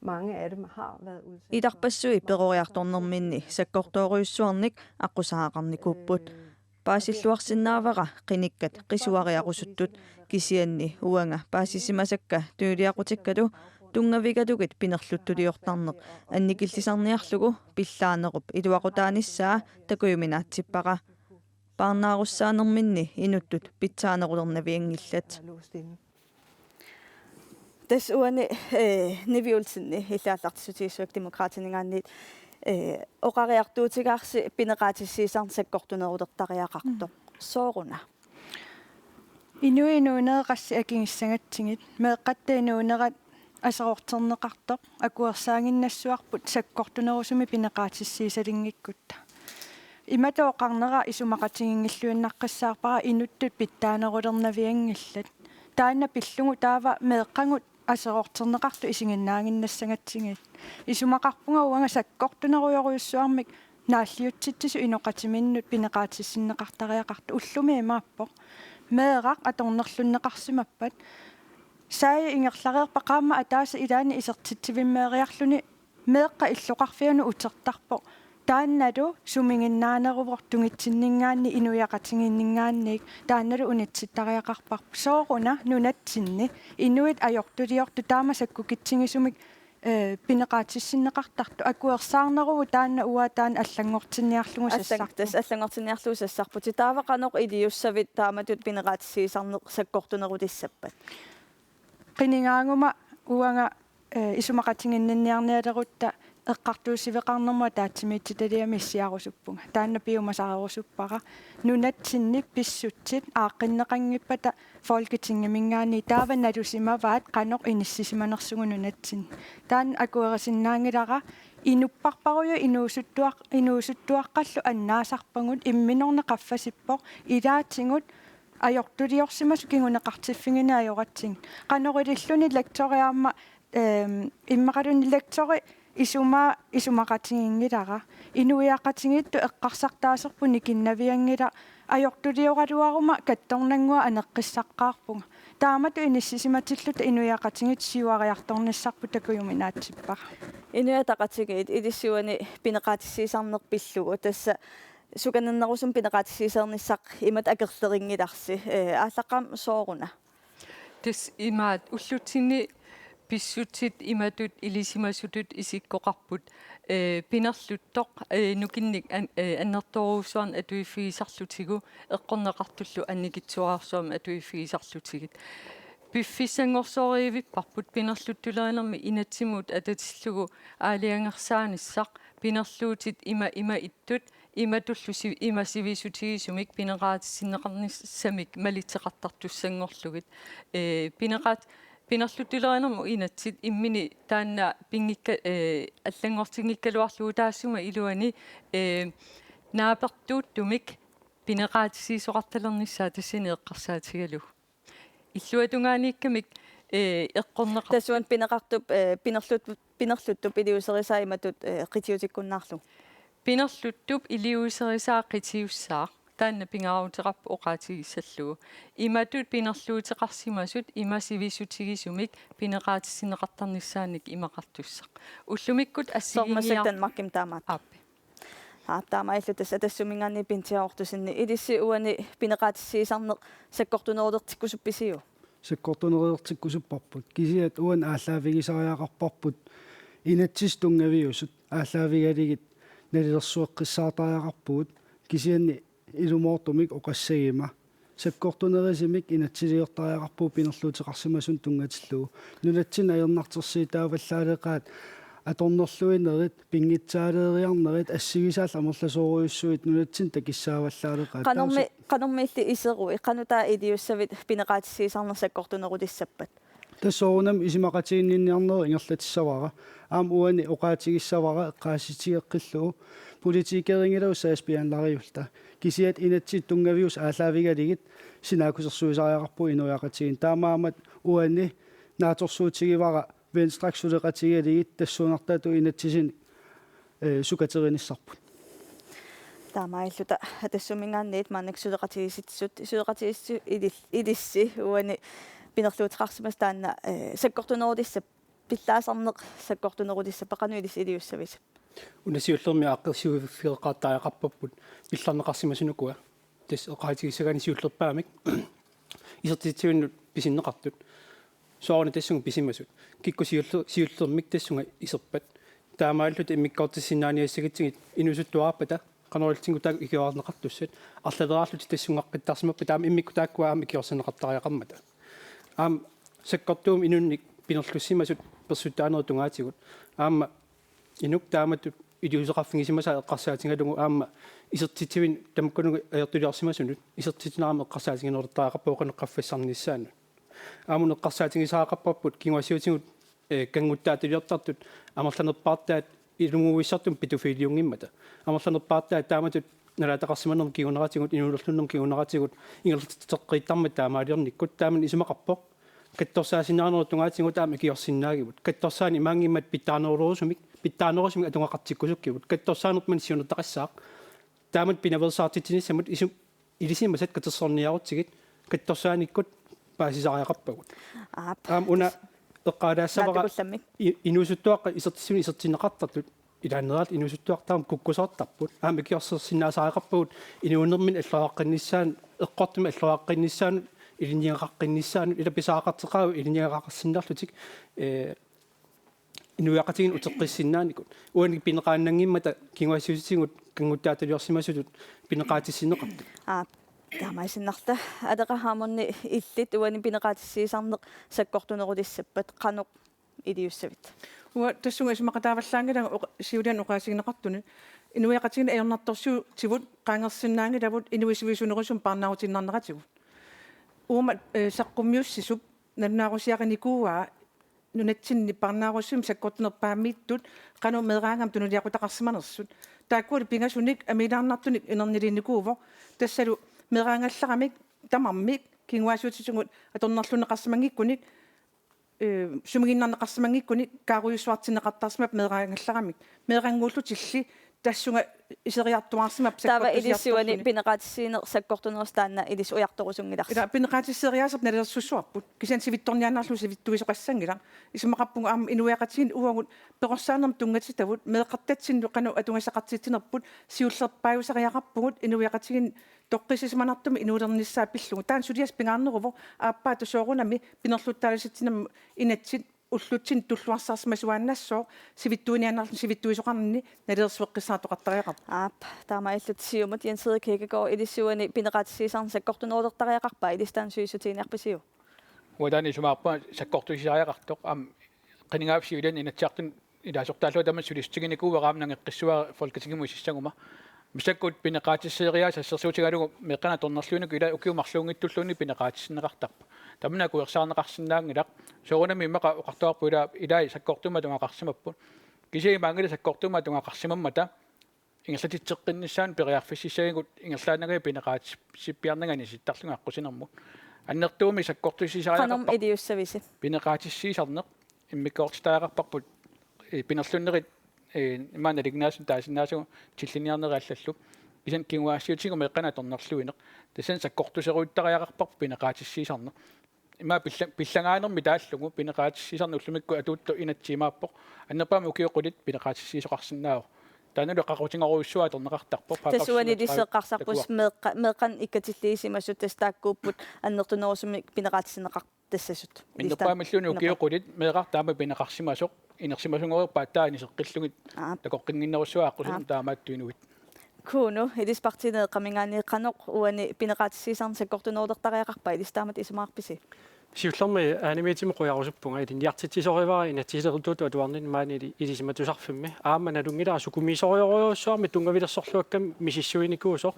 Mange af dem har været udsat. Idarpassui peroriartornerminni sakkortooruissuarnik aqusaaqarnikupput paasilluarsinnaavara qinikkat qisuariaqusuttut kisianni uanga paasisimasakka tuuliaqutikkalu tungavigalugit pinerluttuliortarneq annikillisarniarlugu pillaanerup iluaqutaanissaa takuyuminaatsippaqa paarnaarussaanerminni inuttut pitsaanerulernaviangillat tas uani niviulsinni illaallartissutiissuak demokraatinингаанниит oqariartuutigaarsi pineqaatissiisarnsakkortunerulertariaqartoq sooruna inuinuuneeqassi akingissangatsingit meeqqattainuunerat асерортэрнеқартоқ акуерсаангиннассуарпут саккортунерусуми пинеқаатиссиисалингиккутта иматооқарнера исумақатингиллуиннаққиссаарпара инуттут питтаанерулернавиангиллат таанна пиллугу таава меэққангут асерортэрнеқарту исигиннаангиннассангатсигит исумақарпунга уанга саккортунеруйоруйуссуармик нааллиутситсису иноқатиминнут пинеқаатиссиннеқартариақарту уллуми имааппо меэрақ аторнерлуннеқарсимаппат сая ингерлареерпа qaamma атааса илаани исертитсивиммеериарлуни меэққа иллоқарфиану утертарпо таанналу сумингиннаанерувор тунгитсиннингаанни инуяқатингиннингаанник таанналу унитситтариақарпарпу сооруна нунатсинни инуит ajortuliortu таама саккукитсигисумик пинеқаатиссиннеқартарту акуерсаарнеруву таанна уаатаан аллангортинниарлугу ассангтас аллангортинниарлугу сассарпути таавақанеқ илиуссавит тааматут пинеқаатиссиисарнеқ саккортунерулиссаппат qinigaanguma uanga isumaqatiginnniarnialerutta eqqartuusivеqarnermua taatsimiittitaliami issiarusuppunga taanna piumasaarusuppara nunatsinni pissutsit aaqinneqangippata folketingimingaani taava nalusimavaat qanoq inissisimanersugu nunatsin taan akuerisinnaangilara inupparparuyu inuusuttuaqqallu annaasarpangut imminorneqaffasippoq ilaatingut ajortuliorsimasu kinguneqartiffiнгина ajoratsing qanorilluni lektoriaamma immaqaluni lektori isumaqatingingilara inuiaqatingittu eqqarsartaaserpuni kinnaviangila ajortulioratuaruma kattornangua aneqqissaqqaarpunga taamatu inissisimatilluta inuiaqatingit siuariartornissarpu takuyuminaatsippara inuiataqatigit ilissuani pineqaatissiisarnerpillugu tassa суканнерусум пинеқаатиссиисерниссақ имат акерлерингиларси ааллаққам соорuna тас имаат уллутсинни писсутсит иматут илисимасутут исиккоқарпут пинерлуттоқ нукинник аннерторуусуарн атуиффигисарлутигу эққорнеқартуллу анникитсуаарсуам атуиффигисарлутигит пиффиссангорсоориивиппарпут пинерлуттулеринерми инатсимут ататиллугу аалиангерсааниссақ пинерлуутит има иттут иматуллуси имасивисутигисумик пинеқаатиссиннеқарниссамик малитсеқартартуссангорлугит пинерлуттулеринерму инатсит иммини таанна пингикка аллангортингиккалуарлуу таассума илуани наапертууттумик пинеқаатиссиисоқарталерниссаа тассини эққарсаатигалу иллуатунгааниккамик эққорнеқар тассуан пинеқартуп пинерлуттуп илиусерисаа иматут қитиутиккуннаарлу пинерлуттуп илиусерисаа қитиуссаа таанна пингаарутеқарпу оқаатигиссаллугу иматут пинерлуутеқарсимасут имасивисутигисумик пинеқаатиссинеқартарниссааник имақартуссақ уллумиккут ассигиниар сормасактан марким таамаат аппи таамаиллутас атассумингаанни пинтиаортусинни илисси уани пинеқаатиссиисарнеқ саккортунерудертиккусупписиу саккортунериертиккусуппарпут кисиат уан ааллаавигисариақарпарпут инатсис тунгавиусут ааллаавигалигит налилерсуэққиссаартариақарпугут кисианни илумоортумик оқассагима саккортунерисимик инатсилиортариақарпуу пинерлуутеқарсимасун тунгатиллуу нулатсин аернартерсиитааваллаалеқаат аторнерлуинерит пингитсаалериарнерит ассигисаал амерласоориуссуит нулатсин такиссааваллаалеқаат канормиилли исеруи канутаа илиуссавит пинеқаатиссиисарнер саккортунерудиссаппат тассоорунам исимақатигинниарнери ингерлатиссавара аам уани оқаатигиссавара эққаасситигеққиллуу политикерингилау сааспианлариулта кисиат инатсит тунгавиус ааллаавигалигит синаакусерсуисариақарпу инуяқатигин таамаамат уани нааторсуутигивара венстраксулеқатигалигит тассуунартаату инатсисин сукатериниссарпут таамаиллута атассумингаанниит маанаксулеқатигиситсут исулеқатигиссу илисси уани пинерлуутеқарсимас таанна саккортунерудиссап пиллаасарнеқ саккортунерудиссаппақану илис илиуссавис унасиуллерми ааққерсиуффиеқааттариақарпаппут пилларнеқарсимасунукуа тас эқаатигиссагаани сиуллерпаамик исертитсивиннут писиннеқартут соорни тассунга писимасут кикку сиуллермик тассунга исерпат таамааллут иммиккаортиссинааниассагитсигит инусуттуарпата канорилтингу таак икиоарнеқартуссат арлалераарлути тассунгаққиттарсимаппа таама иммикку тааккуаама икиорсинеқартариақармата аам саккортуум инунник пинерлуссимасут персуттаанерутунгаатигут аама инук тааматут идиусеқарфигисимаса эққарсаатингалугу аама исертитсивин тамаккунугу аертулиарсимасунут исертитинаараме эққарсаатингинерутаақаппауқанеққарфиссарниссаана аамун эққарсаатингисаақаппарпут кингуассиутингут кангуттаатулиортартут амерланерпаартаат илунгуиссартум питуфилиунгиммата амерланерпаартаат тааматут налаатақарсиманерм кигунератигут инулерлуннерм кигунератигут ингерлертеққиттармат таамаалиорниккут тааман исумақарпоқ катторсаасинаарнеру тунгаатингу таама киорсиннаагивут катторсаани маангиммат питтаанерулорусумик питтаанерусумик атунгақартиккусуккивут катторсаанертман сиунертақассаақ таамат пинаверсаартитиниссамут исум илисимасат катерсорниарутсигит катторсааниккут паасисариақарпагут аам уна эққалаассавара инусуттуаққа исертиссуни исертинеқартартут илааннералт инусуттуартаам куккусаартарпут аама киорсерсиннаасариақарпагут инуунермин аллааққиннissaан эққортуми аллааққиннissaан илинниақаққиннissaан илаписаақартеқау илинниақақарсиннарлутик инуяқатигин утеққиссиннааникут уани пинеқааннангиммата кингуассиуситигут кангуттаатулиорсимасутут пинеқаатиссинеқарту таамаисиннарта алеқахаамерни иллит уани пинеқаатиссиисарнеқ саккортунерудиссаппат қаноқ илиуссавит уа тассунга исмақатааваллаангилага сиулиан оқаасигинеқартуни инуяқатигин аернарторсуу тивут qaangersinnaangilавут инуисивисунерусум парнаутиннарнератигут уумат саққуммиуссисуп наннаарусиақаникууаа нунатсинни парнаарусум саккортунерпаамииттут қану медраангам тунулиақутақарсиманерсут тааккули пингасуник амилаарнартуник инернилинникуувоо тассалу медраангалларамик тамармик кингуасуутитугут аторнерлунеқарсимангиккуник сумигиннарнеқарсимангиккуник кааруйуссуартинеқартарсимап медраангалларамик медраангууллутилли тассунга исериартуарсимап таава илиссуани пинеқаатиссиинеқ саккортунерус таанна илис уярторусунгиларс ила пинеқаатиссериасап налерсуссуарпут кисиан сивитторнианаарлу сивиттуисоқассангила исмақарпунга аама инуяқатигин уагут пероссаанерм тунгатитавут меэқартатсинну қану атунгасақартитинерпут сиуллерпааюсариақарпугут инуяқатигин тоққисисманартуми инуулерниссаа пиллугу таан сулиас пингаарнеруво ааппаа тусоорунами пинерлуттаалиситсинам инатсит уллутсин туллуарсаарсимасуааннассоо сивиттуинианаарлу сивиттуисоқарнини налерсуэққиссаатоқартариақар таамаиллут сиумут янсери кекаго илиссуани пинеқаатиссиисарн саккортунерудертариақарпаа илистаан суисутиинерпасиу уадани сумаарпа саккортуисариақартоқ ам қинингаапсиулиан инатсиартун илаасортааллуа таман сулистигиникуувераамнан эққиссуа фолкатигиму исиссагума мисаккут пинеқаатиссериаа сассерсуутигалугу меққана торнерлуунуку ила укиумарлуунгиттуллуни пинеқаатиссинеқартарпа тамна куерсаарнеқарсинаангилақ соорунами имақа оқартуарпуила илаи саккортума тунгақарсимаппут кисиги маангила саккортума тунгақарсимаммата ингерлатитсеққиннissaан периарфиссисагигут ингерлаанагаа пинеқаатиссиппиарнагани ситтарлунга аққусинерму аннертууми саккортуисисариақарпа қанам илиуссависи пинеқаатиссиисарнеқ иммиккоортитаариқарпарпут пинерлуннерит имаана лигнаасун таасиннаасугу тиллиниарнерааллаллу isen кингуаассиутигу меққана торнерлуинеқ тасан саккортусеруиттариақарпар пинеқаатиссиисарнеқ има пиллагаанерми тааллугу пинеқаатиссиисарну уллумикку атуутту инатсимааппоқ аннерпаама укиоқулит пинеқаатиссиисоқарсинаава таанули qaqutiнгоруйссуа аторнеқартарпо тасуани диссеққарсарпус меқан иккатиллиисимасут тастааккууппут аннертунерусумик пинеқаатсинеқар тассасут миннерпаамиллуни укиоқулит меқар таама пинеқарсимасоқ инерсимасунгориуппаа таанисеққиллугит такоққингиннеруссуа аққусум таамааттуинуит куну илиспартинеэ қамингаани уани пинеқаатиссисарнсаккортунеулертариақарпа илистаамат исумаарписи сиуллэрми анимеетими қуяарусуппунга илинниартитсисоривара инатсисерутуту атуарнин маани илисиматусарфимми аама налунгилаа сукумисориориуссуарми тунгавилерсорлуаккам мисиссуиникуусоо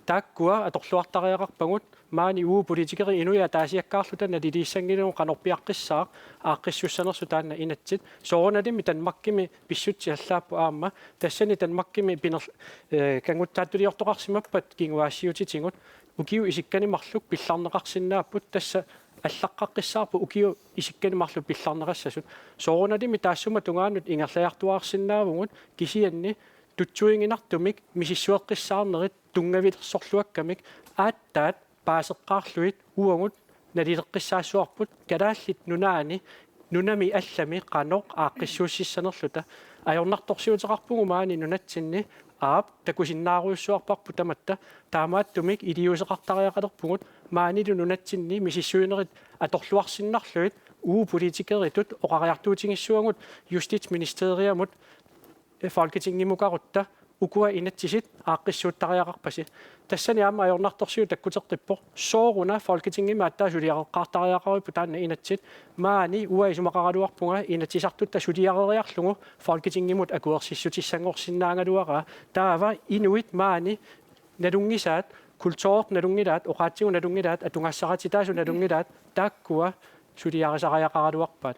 тааккуа аторлуартариақарпагут маани уу политикери инуя таасиаккаарлута налилииссангилу канорпиаққиссаа ааққиссуссанерсу таанна инатсит соорналими танмаккими писсутси аллааппу аама тассани танмаккими пинер кангуттааттулиортоқарсимаппат кингуаассиутитингут укиу исикканимарлук пилларнеқарсинааппут тасса аллаққаққиссаарпу укиу исикканимарлу пилларнерассасут соорналими таассума тунгаанут ингерлаяртуаарсинаавгут кисианни тутсуингинартумик мисиссуэққиссаарнерит тунгавилерсорлуаккамик ааттаат паасеққаарлуит уангут налилеққиссаассуарпут калааллит нунаани нунами аллами қаноқ ааққиссууссиссанерлута ajornartorsiuteqarpugu maani nunatsinni aap takusinnaaruussuarparpu tamatta taamaattumik iliuseqartariaqalerpugut maanilu nunatsinni misissuinerit atorluarsinnarluit uu politikeritut oqariartuutigissuangut justitsministeriamut folketingimukarutta ukua inatsisit aaqqissuuttariaqarpasi tassani aama ajornartorsiu takkuteqippo sooruna folketingima attaasuliaqeqqaartariaqarippu taanna inatsit maani ua isumaqaraluarpunga inatsisartutta suliaqeriarlugu folketingimut akuersissutissangorsinnaangaluaqa taava inuit maani nalungisaat kultuort nalungilaat oqaatsigu nalungilaat atungassaqatitaasu nalungilaat taakkua suliaqisariaqaraluarpaat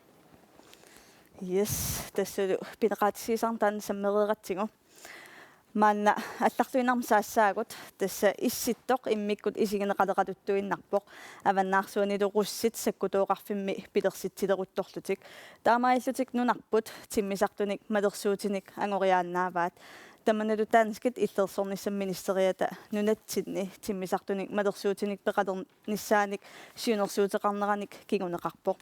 yes тассалу пинеқаатиссисарнтаан саммериератсигу манна аллартуинарм саассаагут тасса исситтоқ иммиккут исигинеқалеқатуттуиннарпоқ аваннаарсуанилу руссит саккутооқарфимми пилерситсилерутторлутик таамаиллутик нунарпут тиммисартуник малерсуутиник ангориааннааваат таманалу таанскит иллерсорниссамминистериата нунатсинни тиммисартуник малерсуутиник пеқалерниссааник сиунерсуутеқарнераник кигунеқарпоқ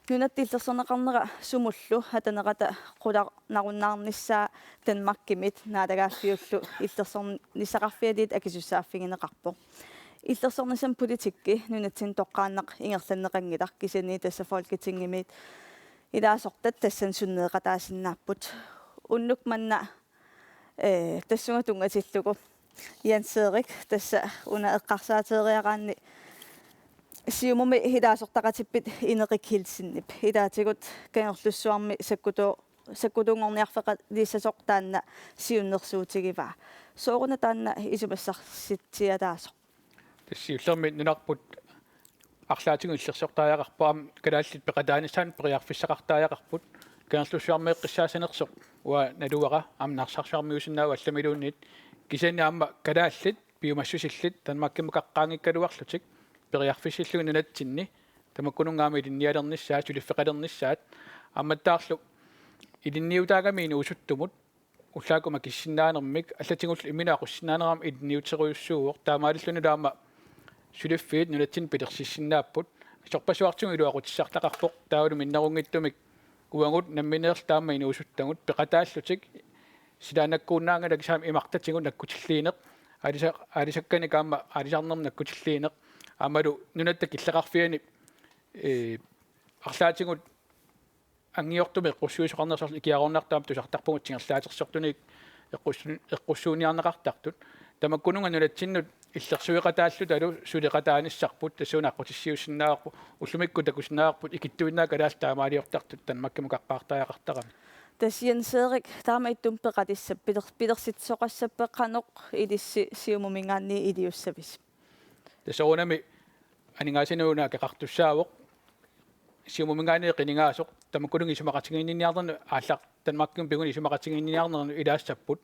нунаттиллерсорнеқарнера сумуллу атанерата қуларнаруннаарниссаа танмаккимит наатагааффиуллу иллерсорнissaqarfialit акисуссааффигинеқарпо иллерсорнисам политикки нунатсин тоққааннеқ ингерланнеқангилар кисани тасса folketingimit илаасортат тассан суннеэқатаасиннааппут уннук манна тассунга тунгатиллугу янсерик тасса уна эққарсаатериараанни сиумуми хилаасортақатиппит инерикхилсиннип хилаатигут кангерлуссуарми саккутунгорниарфеқа лиссасоқ таанна сиуннерсуутигива сооруна таанна исумассарситсиалаасо тассиуллерми нунарпут арлаатигу иллерсортааяқарпаам калааллит пеқатааниссаан периарфиссақартааяқарпут кангерлуссуармеэққиссаасанерсоқ уа налуара амнарсарсуармиусиннаава алламилуунниит кисани аама калааллит пиумассусиллит танмаккимукаққаангиккалуарлутик периарфиссиллугу нунатсинни тамаккунунгаами илинниалерниссаат сулиффеқалерниссаат амматтаарлу илинниутаагами уусуттумут уллаакума киссиннаанермик аллатингуллу иминаақуссинаанерам илинниутеруйуссууоқ таамааллуни таама сулиффиит нунатсин пилерсиссиннааппут сорпасуартугу илуақутиссартақарпоқ таалу миннерунгиттумик уангут намминеерл таама инуусуттагут пеқатааллутик силаанаккууннаангала кисаами имартатсигут наккутиллиинеқ алисаккани каама алисарнерм наккутиллиинеқ амалу нунатта киллеқарфиани арлаатигут ангиортуми эққуссуисоқарнерсарли икиарорнартаам тусартарпугут тингерлаатерсортуник эққуссууниарнеқартартут тамаккунунга нунатсиннут иллерсуиқатааллу талу сулиқатааниссарпут тассуна аққутиссиуссиннаарпу уллумикку такуснаарпут икиттуиннаа калаал таамаалиортартут танмаккимукаққаартаяқартарами тасиансеерик таамаиттум пеқатиссап пилерситсоқассаппеққаноқ илисси сиумумингаанни илиуссавис тасоонами анингаасинууна кеқартуссаавоқ сиумумингаани қинингаасоқ тамаккулунги исумақатингинниарнерну ааллақ танмакким пигуни исумақатингинниарнерну илаассаппут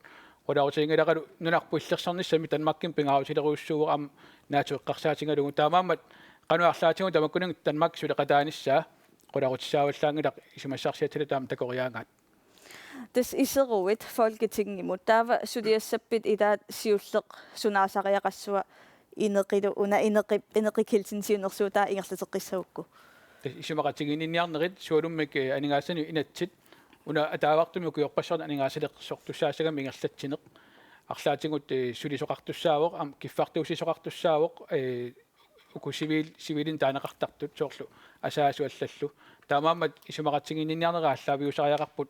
qulautiingalaqalu nunarpu illersornissami tanmakkim pingaavutileruussuuq am naatueqqarsaatigalugu taamaammat qanuarlaatigu tamakkunung tanmak suleqataanissaa qulautissaawallaangilaq isumassarsiatila taam takoriaangaat tas iseruit folketingimut taava suliassappit ilaat siulleq sunaasariaqassua ineqilu una ineqikilsin siunersuutaa ingerlateqqissaukku исумақатигинниарнерит суалуммик анингаасани инатсит una ataawaqtumi kuyorpassorna aningaasaleqsortussaasagam ingerlatsineq арлаатингут сулисоқартуссаавоқ ам киффартуусисоқартуссаавоқ уку сивилин таанеқартартут соорлу асаасуаллаллу таамааммат исумақатсигинниарнера аллаавиусариақарпут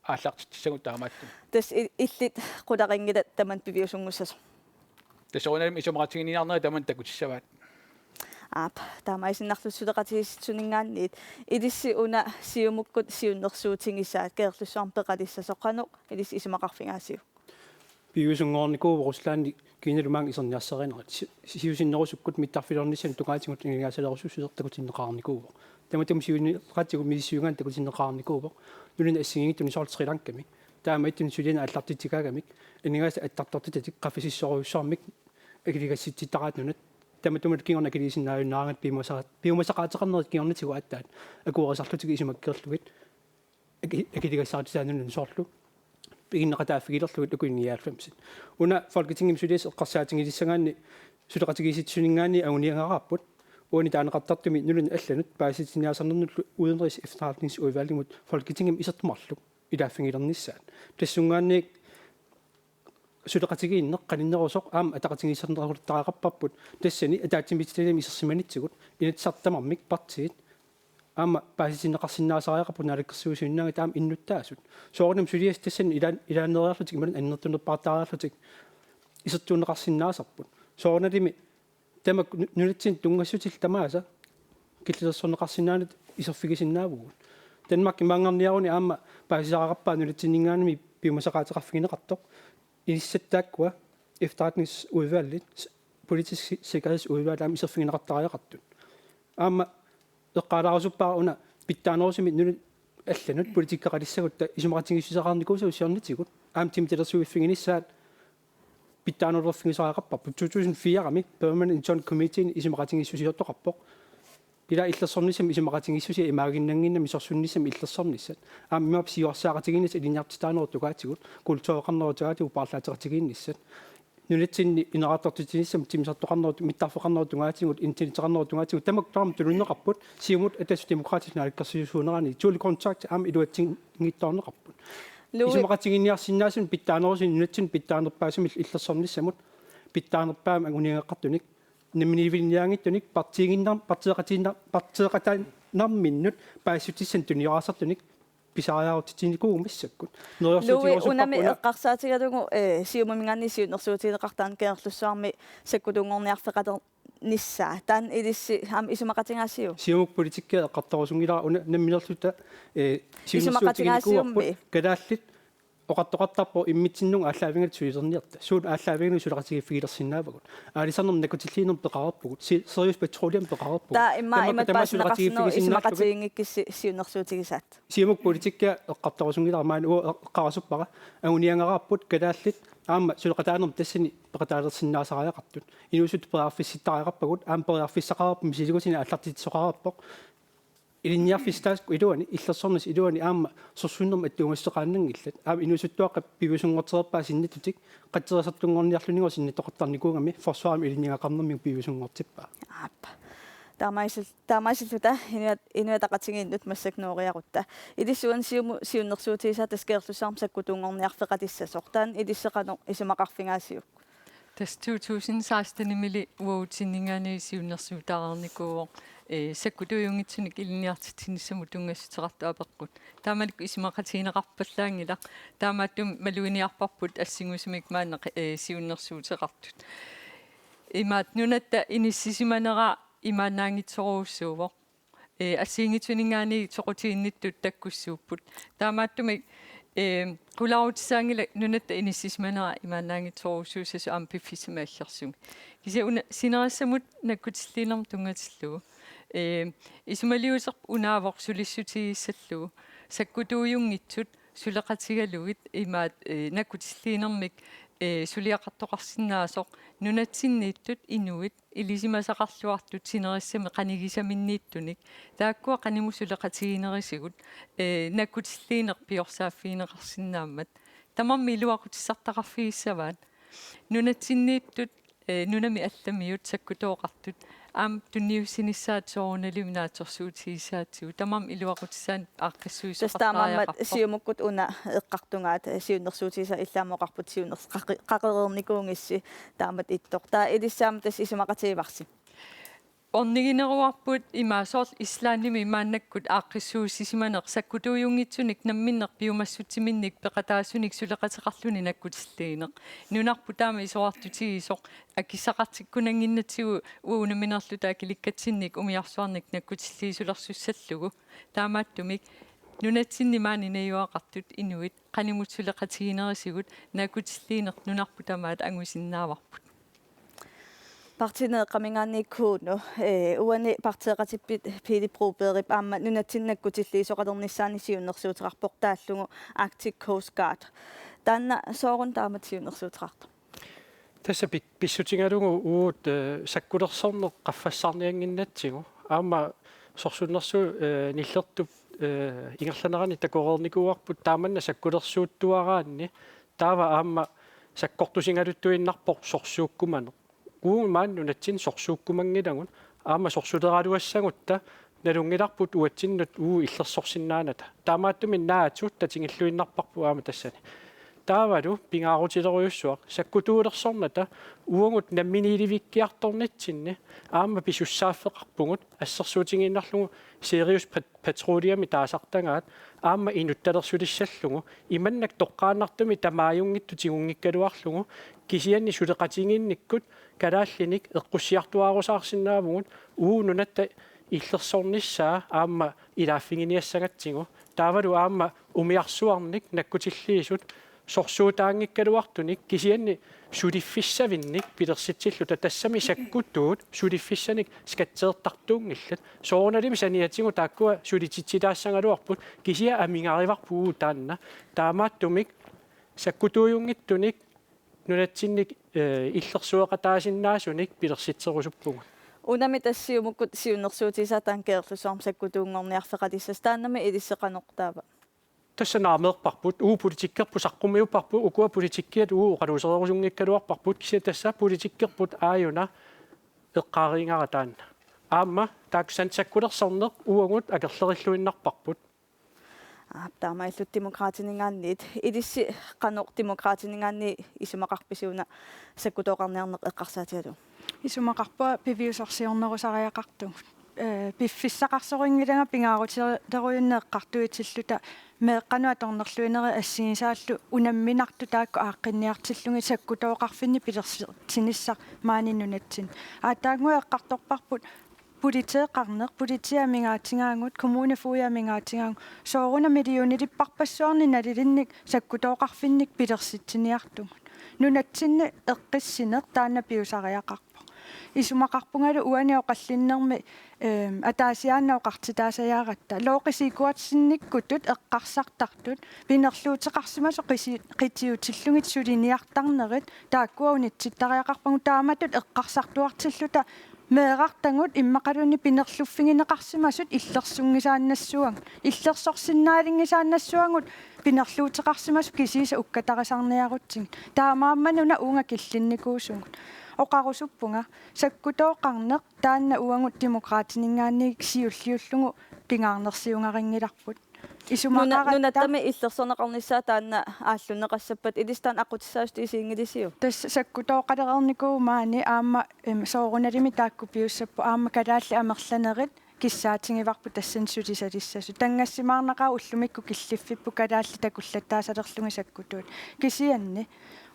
ааллартиссагут таамаатту тас иллит қуларингила таман пивиусунгуссасо тасооналим исумақатсигинниарнера таман такутиссаваат таамаисиннарлуссулеқатигиссутунингаанниит илисси уна сиумуккут сиуннерсуутингиссаат кеерлуссуарм пеқалиссасоққанеқ илисси исумақарфингаасиу пиусунгоорнику руслаани киналумаан исерниассаринерат сиусиннерусуккут миттарфилерниссан тугаатингут ингасалерусусусертакутиннеқарникуу таматум сиунеқатигу мисиугаан такутиннеқарникуу нулин ассигингиттуни сорт сриланками таама иттун сулина аллартитикаагамик ингаса аттартортитик қаффисиссоруйуссаармик агилигасситситтараатнунат таматумат кингорна килисиннааюнааргат пиумасақаатеқарнерит кингорнатигу аттаат акуорисарлутиги исумаккерлугит агилигассаартисаанунун соорлу пигиннеқатааффигилерлугит лукуинниаалфамсит уна folketingim сулис эққарсаатингилиссагаанни сулеқатигиситсунингаани агуниангаараппут уани таанеқартартуми нулун алланут пааситиниасарнернуллу уdenrigs efterretningsudvalgimut folketingim исертумарлук илааффигилерниссаат тассунгаанник сулеқатигииннеқ қалиннерусоқ аама атақатингиссарнерултаақарпарпут тассани атаатсимитсилими исерсиманитсигут инатсартамармик партиит аама пааситинеқарсинаасариақарпу налаккерсуусуиннаага таама иннуттаасут соорнам сулиас тассан илаанериарлутик ималан аннертунерпаартаариарлутик исертуунеқарсинаасарпут соорналими тама нулатсин тунгассутил тамааса киллерсорнеқарсинаанат исерфигисиннаавугут Danmark имаангарниаруни аама паасисаараппаа нулатсиннингаанами пиумасақаатеқарфигинеқартоқ илиссаттааккуа efterretningsudvalget politisk sikkerhedsudvalg аама исерфигинеқартариақартут аама эққалаарусуппаа уна питтаанерусими нули алланут политиккақалиссагутта исумақатингиссисақарникуусау сиорнитигут аам тимтилерсуиффигиниссаат питтаанерлерфигисариақарпарпу 2004-ами permanent joint committee исумақатингиссусиортоқарпоқ ила иллерсорнисами исумақатингиссуси имаагиннангиннами сорсуннисами иллерсорниссат аама имап сиуарсаақатигиннис илиниартитаанерутугаатигут культуоқарнерутугаатигу паарлаатеқатигинниссат нулитсинни инераатортитиниссам тимсартоқарнерут миттарфоқарнерутугаатигут интилитерарнерутугаатигут тамактарам тулуннеқарпут сиумут атас демократик наликкерсиусуунерани тули контракт аама илуатсингиттаарнеқарпут исумақатигинниарсинаасун питтаанерусин нулитсин питтаанерпаасимил иллерсорниссамут питтаанерпаама агуниангаққаттуник наминивилниангиттуник партиеқатааннарминнут паасутиссан туниораасартуник писаариарутитиникуугумассаккут луи унами эққарсаатигалугу сиумамингаанни сиуннерсуутилеқартаан кеерлуссуарми саккулунгорниарфеқатер ниссаа таан илисси аам исумақатингаасиу сиумук политиккеа эққарторусунгилаа уна намминерлута сиумақатингаасиумми калааллит оқаттоқартарпо иммитсиннуг ааллаавингат суисерниарта суут ааллаавингну сулеқатигиффигилерсинаавагут аалисарнер накутиллиинер пеқараппугут serious petroleum пеқараппугут та иммаимат паасинеқарсинер исумақатигингиккисси сиуннерсуутигисаат сиумук политиккеа эққарторусунгилаа маан эққарасуппара агуниангараарпут калааллит аама сулеқатаанерм тассани пеқатаалерсинаасариақартут инуусут периарфисситтариақарпагут аама периарфиссақараппу мисилигутина аллартитсоқараппоқ илинниарфистааску илуани иллерсорнис илуани аама сорсууннерма аттуумассеқааннангиллат аама инуусуттуаққа пивисунгортерпаа синнатутик қаттерасартунгорниарлуниго синнатоқартарникуугами форсуарми илинниагақарнерми пивисунгортиппаа ааппа таамаисиллута инуатақатигииннут массакноориарутта илиссуан сиуннерсуутигисаа таскеерлуссаарм саккутунгорниарфеқатиссасор таан илиссеқано исумақарфингаасиук тас 2016-мили уутиннингаани сиуннерсуутаарникуу саккутуйунгитсуник илниартитсинissаму тунгассутерартаапеққут таамалик исмақатиинеқарпаллаангила таамааттум малуиниарпарпут ассигусимик маанеқ сиуннерсуутеқартут имаат нунатта иниссисиманера имаанаангитсоруussуувоқ ассиингитсунингаани тоқутиинниттут таккуссууппут таамааттумик кулаутсаангила нунатта иниссисиманера имаанаангитсоруuссуусасу ампиффисимааллерсуми кисе уна синерассамут наккутиллиинерм тунгатиллугу исумалиусерп унаавоқ сулиссутигиссаллугу саккутууюнгитсут сулеқатигалугит имаат наккутиллиинермик сулиақартоқарсинаасоқ нунатсиннииттут инуит илисимасақарлуартут синериссами қанигисаминнииттуник тааккуа қаниму сулеқатигинерисигут наккутиллиинер пиорсааффиинеқарсинааммат тамарми илуақутиссартақарфигиссаваат нунатсиннииттут нунами алламиут саккутооқартут аам тунниуссинissaat соорналимнааторсуутигисаатсуу тамам илуақутсаан ааққиссуисоқартариақарпо тастаамаммат сиумуккут уна эққартунгаат сиуннэрсуутиса иллаамоқарпут сиуннерс қақерерникуунгисси таамат иттоқ таа илиссаама тас исумақатииварси орнигинеруарпут имаасоор ислаанними имааннаккут ааққиссуусисиманеқ саккутуйунгитсуник намминнер пиумассутсиминник пеқатаасуник сулеқатеқарлуни наккутиллиинеқ нунарпу таама исоартутигисоқ аккиссақартиккунангиннатсигу уунаминерлу таакиликкатсинник умиарсуарник наккутиллиисулерсуссаллугу таамааттумик нунатсинни маанинаюақартут инуит қанимут сулеқатигинерисигут наккутиллиинеқ нунарпу таамаат ангусиннааварпут партинеэққамингаанниккууну уани партиеқатиппит пилипрубеерип аама нунатсиннаккутиллиисоқалернissaани сиуннэрсуутеқарпоқ тааллугу Arctic Coast Guard таанна соорун таамат сиуннэрсуутеқарта тасса писсутингалугу уут саккулерсорнеқ қаффассаарниангиннатсигу аама сорсуннэрсу ниллертуп ингерланерани такорерникуарпут тааманна саккулерсууттуараанни таава аама саккортусингалуттуиннарпоқ сорсууккуманеқ уумааннунатсин сорсууккумангилагун аама сорсулералуассагутта налунгиларпут уатсиннут иллерсорсиннааната таамааттумин наатсут татингиллуиннарпарпу аама тассани таавалу пингаарутилеруйуссуақ саккутуулерсорната уангут намминиливиккиарторнатсинни аама писуссааффеқарпугут ассерсуутингииннарлугу сериус патрулиами таасартангаат аама инутталерсулиссаллугу иманнак тоққааннартуми тамааюнгитту тигунгиккалуарлугу кисианни сулеқатингинниккут калааллиник эққуссиартуаарусаарсинаавгут уунунатта иллерсорниссаа аама илааффигиниассагатсигу таавалу аама умиарсуарник наккутиллиисут сорсуутаангиккалуартуник кисианни сулиффиссавинник пилерситсиллута тассами саккутtuut сулиффиссаник скатсеэртартуунгиллат соорналими саниатсигу тааккуа сулититсилаассангалуарпут кисиа амингариварпуу таанна таамааттумик саккутууюнгиттуник нунатсинник иллерсуэқатаасиннаасуник пилерситсерусуппугу унами тассиумуккут сиуннэрсуутисаатаан кеерлусоорм саккутуунгорниарфеқатиссас тааннами илиссеқанортаава тассанааамеерпарпут политиккерпу саққумиуппарпу укуа политиккиат оқалусерерусунгиккалуарпарпут кися тасса политиккерпут ааюна эққаариингаратаан аама тааксан саккулерсорнеқ уангут акерлериллуиннарпарпут таамаиллут демократинингаанниит илисси қанеқ демократинингаанни исумақарписуна саккутооқарниарнеқ эққарсаатиалу исумақарпа пивиусарсиорнерусариақарту пиффиссақарсорингилага пингаарутилеруйуннеэққартуитиллута меэққануа торнерлуинери ассигисааллу унамминарту таакку ааққинниартиллуги саккутооқарфинни пилерсиниссақ мааниннунатсин аатаангуа эққарторпарпут политеэқарнеқ политиамингаатингаангут коммунафуиамингаатингаангу сооруна миллионилиппарпассуарни налилинник саккутооқарфинник пилерситсиниартугут нунатсинни эққиссинеқ таана пиусариақарпо исумақарпунгалу уаниоқаллиннерми атаасиааннаоқартитаасаяаратта лооқисикуатсинниккутут эққарсартартут пинерлуутеқарсимасо қитиутиллугит сулиниартарнерит тааккуаунитситтариақарпагу тааматут эққарсартуартиллута меэрартангут иммақалуни пинерлуффигинеқарсимасут иллерсунгисааннассуан иллерсорсиннаалингисааннассуангут пинерлуутеқарсимасу кисииса уккатарисарниарутсин таамааммануна уунга киллинникуусунгут оқарусуппунга саккутооқарнеқ таанна уангут демократинингаанник сиуллиуллугу пингаарнерсиунгарингиларпут нунаттами иллерсорнеқарниссаа таанна ааллунеқассаппат илистаан ақутиссаасту исиингилисиу тас саккутооқалеқарникуу маани аама соорунalimi таакку пиуссаппу аама калаалли амерланерит киссаатингиварпу тассансулисалиссасу тангассимаарнақаа уллумикку киллиффиппу калаалли такуллаттаасалерлуги саккутуут кисианни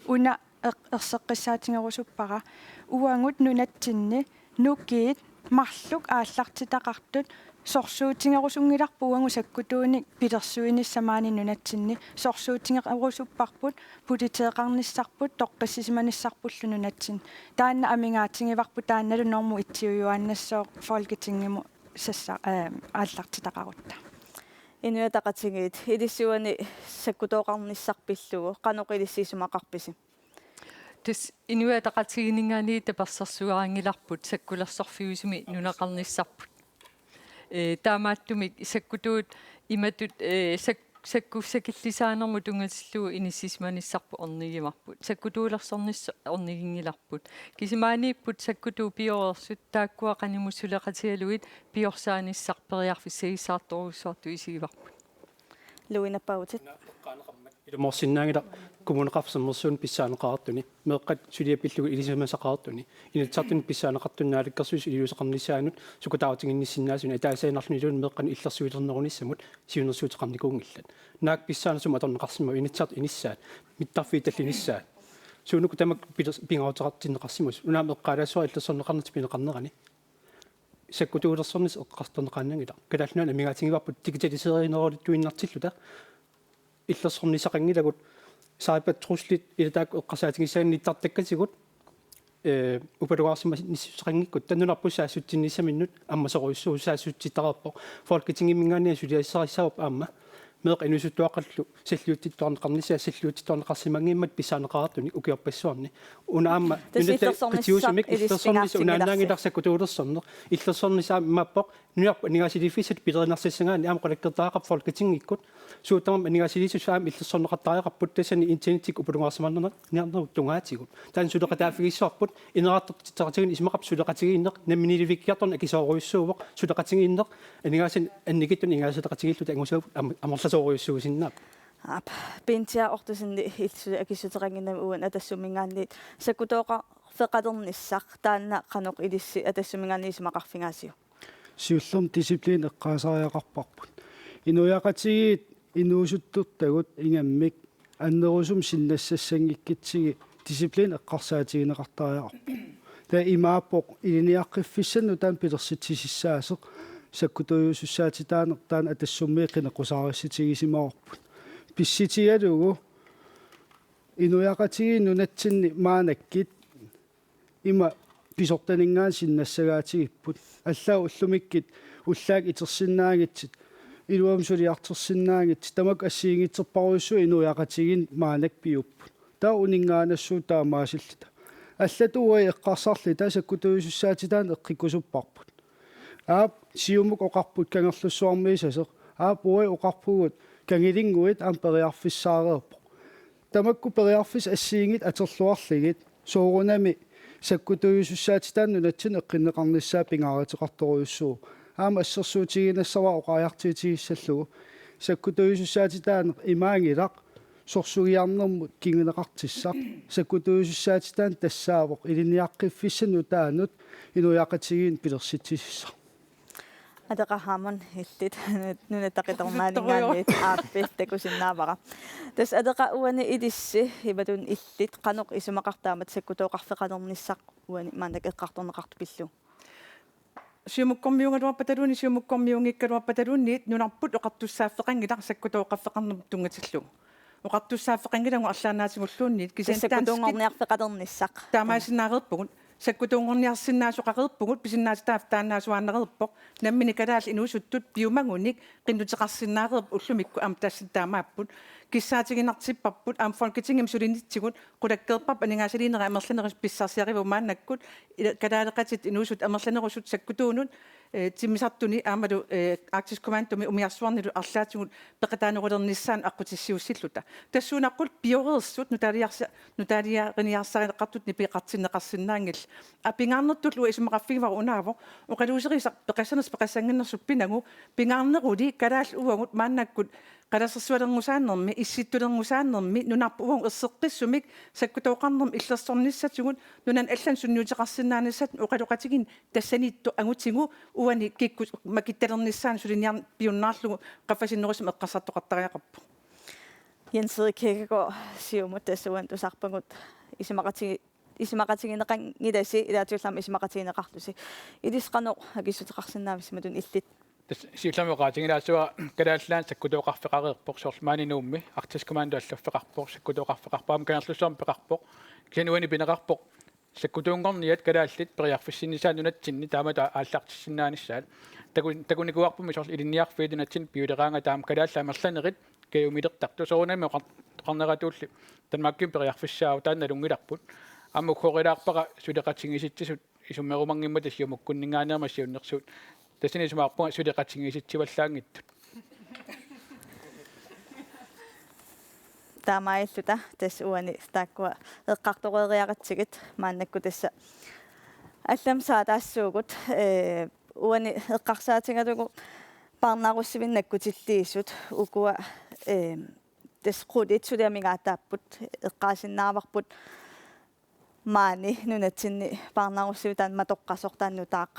уна ерсеққиссаатингерусуппара уангут нунатсинни нукиит марлук ааллартитақартут сорсуутингерусунгиларпу уангу саккутууник пилерсуиниссамаани нунатсинни сорсуутингерусуппарпут политеэқарниссарпут тоққиссисиманиссарпуллу нунатсин таанна амингаатингиварпу таанналу норму итсиуюаннассоо фолкетингиму сасса ааллартитақарутта инуятақатигиит илиссуани саккутооқарниссарпиллугу қаноқилиссисумақарписи тус инуятақатигинингаани таперсерсуаангиларпут саккулерсорфиусими нунақарниссарпут таамааттумик саккутуут иматут sakkuussakillisaanermu tungassalluu inissismanissarpu ornigimarput sakkutuulersornis ornigingillarput kisimaaniipput sakkutuu piorsersut taakkua qanimussuleqatigaluit piorsaanissarperiarfissagissartoruussuartu isigivarput Luinapautit Ilmorsinnaangila kommuneqarfsammersuun pissaaneqaartuni meeqqat suliapillugu ilisamasaqaartuni inatsartun pissaaneqartunnaalikkersuus iliusaqarnissaanut sukutaartinginnissinnaasuni ataasaainarluniluun meeqqan illersuilernerunissamut siunersuuteqarnikuungillat naak pissaanesum atorneqarsimma inatsart inissaat mittarfiitallinissaat suunuku tamak pingauteqartinneqarsimus unaameqqaalaasuar illersorneqarnat pineqarnerani sakkutuulersornis eqqartorneqaannangila kalaallunan amigaatingivarput digitaliseriinerulittuinnartilluta иллерсорнисақангилагут саапат труслит илатаак эққасаатигиссаанниттартаккатигут упалуаарсима ниссусақангиккут таннунарпуссаассутсинниссаминнут аммасоруйссуусаассутситтарерпо фолкитингиммингаанниа сулиассариссавап аама меэқ инусуттуаққаллу саллиуттиттуарнеқарнисаа саллиуттиттуарнеқарсимангииммат писаанеқаратуни укиорпассуарни унаама патиусимик иллерсорнис унааннаангиларсаккутуулерсорне иллерсорнисаа маппоқ нуярпа нигасилиффисат пилеринарсассангаани аама қалаккертаақап фолкитингиккут суутамам нигасилисусаам иллерсорнеқартариақарпут тасани интернетик упалунгаарсиманнерна ниарнеру тунгаатигут таан сулеқатааффигиссуарпут инераартортитаратигин исмақап сулеқатигииннеқ намминилификкиарторна акисооруйуссуувоқ сулеқатигииннеқ анигасин анникиттун ингасулеқатигиллут ангусаап амерласооруйуссуусиннаап ап пинтиа ортусинни илсули акиссутерангиннам уан атассумингаанниит саккутооqa феқалерниссақ таанна қанеқ илисси атассумингаанниисимақарфингаасиу сиуллерм дисциплин эққаасариақарпарпут инуяқатигиит инуусуттуртагут ингаммик аннерусум синнассассангиккитсиги дисциплин эққарсаатигинеқартариақарпу та имааппоқ илиниаққиффиссанну таан пилерситсисаасеқ саккутуйуссаатитаанер таан атассуммиққинеққусаарисситигисимаорпут писситигалугу инуяқатиги нунатсинни маанаккит има писортанингаан синнассагаатигиппут аллаа уллумиккит уллаак итерсиннаагитсит илуам сулиартерсиннаагит тамак ассиингитсерпаруйссу инуяқатигин маанак пиуппут таа унингаанассуу таамаасиллита аллатуа эққарсарли таасаккутуйуссаатитаан эққиккусуппарпут аап сиумук оқарпут кангерлуссуармиисасеқ аап уи оқарпугут кангилингуит ампериарфиссаареерпо тамакку периарфис ассиингит атерлуарлигит соорунами саккутуйуссаатитаан нунатсин эққиннеқарниссаа пингааратеқарторуйуссуу аама ассерсуутигинассава оқааяартиитигиссаллугу саккутуйуссаатитаан имаангилақ сорсугиарнэрмут кингинеқартиссақ саккутуйуссаатитаан тассаавоқ илиниаққиффиссану таанут инуяқатигиин пилерситсисса адеқархааман иллит нунаттақиторнаанингааниит ааппи такусиннаавара тас адеқа уани илисси ибатун иллит қанеқ исумақартаамат саккутооқарфеқалерниссақ уани маанак эққарторнеқарту пиллу сиумуккормиунгалуарпаталуни сиумуккормиунгиккалуарпаталуниит нунарпут оқартуссааффеқангилар саккутооқарфеқарнерп тунгатиллу оқартуссааффеқангилангу арлаанаатигуллуунниит кисантаангорниарфеқалерниссақ таамаасинаареерпугут саккутуунгорниарсиннаасоқареерпугут писиннаатитаав тааннаасуааннереерпоқ наммини калаал инуусуттут пиумагуник қиннутеқарсинаареерп уллумикку аам тасситтаамааппут киссаатигинартиппарпут аам фолкитингим сулинитсигут қулаккерпап анигаасалинера амерланерис писсарсиариву мааннаккут калаалеқатит инуусут амерланерусут саккутуунут тиммисартуни аамалу Arctic Command-туми умиарсуарнилу арлаатигут пеқатаанерулерниссаан аққутиссиуссиллута тассуунаққут пиореерсут нутаалиариниарсариқартут нипиқартиннеқарсинаангил апингаарнертуллу исумақарфигивару унаавоо оқалуусерисақ пеқассанерс пеқассангиннерсуп пинагу пингаарнерули калаал уагут мааннаккут қаласерсуалернгусааннерми исситтулернгусааннерми нунарпуун ерсеққиссумик саккутооқарнерм иллерсорниссатигут нунан аллан сунниутеқарсинааниссат оқалоқатигин тассанитту агутигу уани кикку макитталерниссаан сулиниар пиуннаарлугу қаффасиннерусум эққассартоқартариақарпу Jens Kierkegaard siumut tassuan tusarpangut исимақатигинеқангиласи илаатиуллаама исимақатигинеқартуси илисқано акиссутеқарсинаависматун иллит сиулламиоқаатингилаасуа калааллаан саккутооқарфеқареерпоқ соорлмаанинуумми Arctic Command аллаффеқарпоқ саккутооқарфеқарпаам канерлусуам пеқарпоқ кисануани пинеқарпоқ саккутуунгорниат калааллит периарфиссинисаа нунатсинни таамата ааллартиссинааниссаат такуникуарпуми сорл илинниарфиидунатсин пиулераанга таам калаалла амерланерит кеумилертарту соонами оқарнератуулли танмакким периарфиссаау таанналунгиларпут амму хорилаарпара сулеқатсигиситсисут исуммерумангимма тассиумуккуннингаанерма сиуннерсуут тассини сумаарпунга сулеқатсигиситсиваллаангиттут таамаиллута тас уани тааккуа эққарторериаратсигит мааннакку тасса аллам саатаассуугут уани эққарсаатингалугу парнааруссивиннаккутиллиисут укуа тас қулитсулиамигаатааппут эққаасиннааварпут маани нунатсинни парнааруссивитаан матоққасортааннутаақ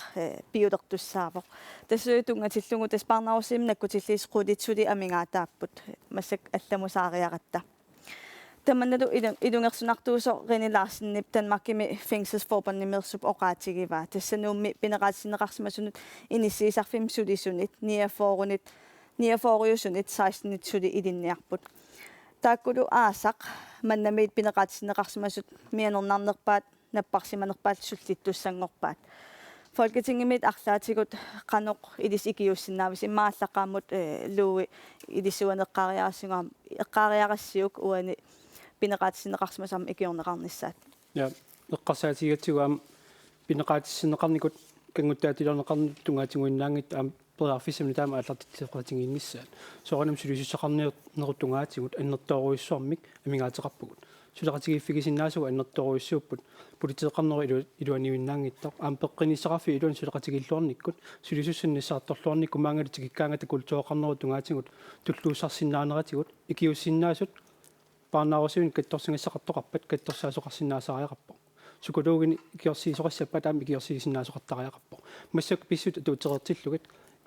пиулертуссаавоқ тассуитунгатиллугу тас парнааруссивиннаккутиллиис қулитсули амигаатааппут массак алламусаариаратта таманналу илунгерсунартуусо ринилаарсиннип танмаккими фэнгсэлсфорбаннимерсуп оқаатигива тассануумми пинераатсинеқарсимасунут иниссиисарфим сулисунит ниафориусунит 16-нит сули илинниарпут тааккулу аасақ маннамиит пинераатсинеқарсимасут мианернарнерпаат наппарсиманерпаат суллиттуссангорпаат Folketingimit арлаатигут каноқ илис икиуссиннаавис иммааллақаамут лууи илисуанеққариарсингам эққариарассиук уани пинераатсинеқарсимасам икиорнеқарниссаат я эққарсаатигатсугаам пинераатсинеқарникут кангуттаатилернеқарнут тунгаатингуиннаангит аам пераарфисамни таама аллартитсеқатингиинниссаат соорнам сулисуссақарнерутунгаатигут аннерторуиссуармик амигаатеқарпугут сулеқатигиффигисиннаасуга аннерторуиссууппут политеқарнери илуаниуиннаангиттоқ аам пеққинissaqarfi илуан сулеқатигиллуарниккут сулисуссанниссаарторлуарникку маангалитикиккаангата культуоқарнерутунгаатигут туллууссарсиннаанератигут икиуссиннаасут парнаарусуин катторсингассақартоқарпат катторсаасоқарсиннаасариақарпо сукулуугини киорсиисоқассаппат аами киорсиисиннаасоқартариақарпо массак писсут туутеқертиллугит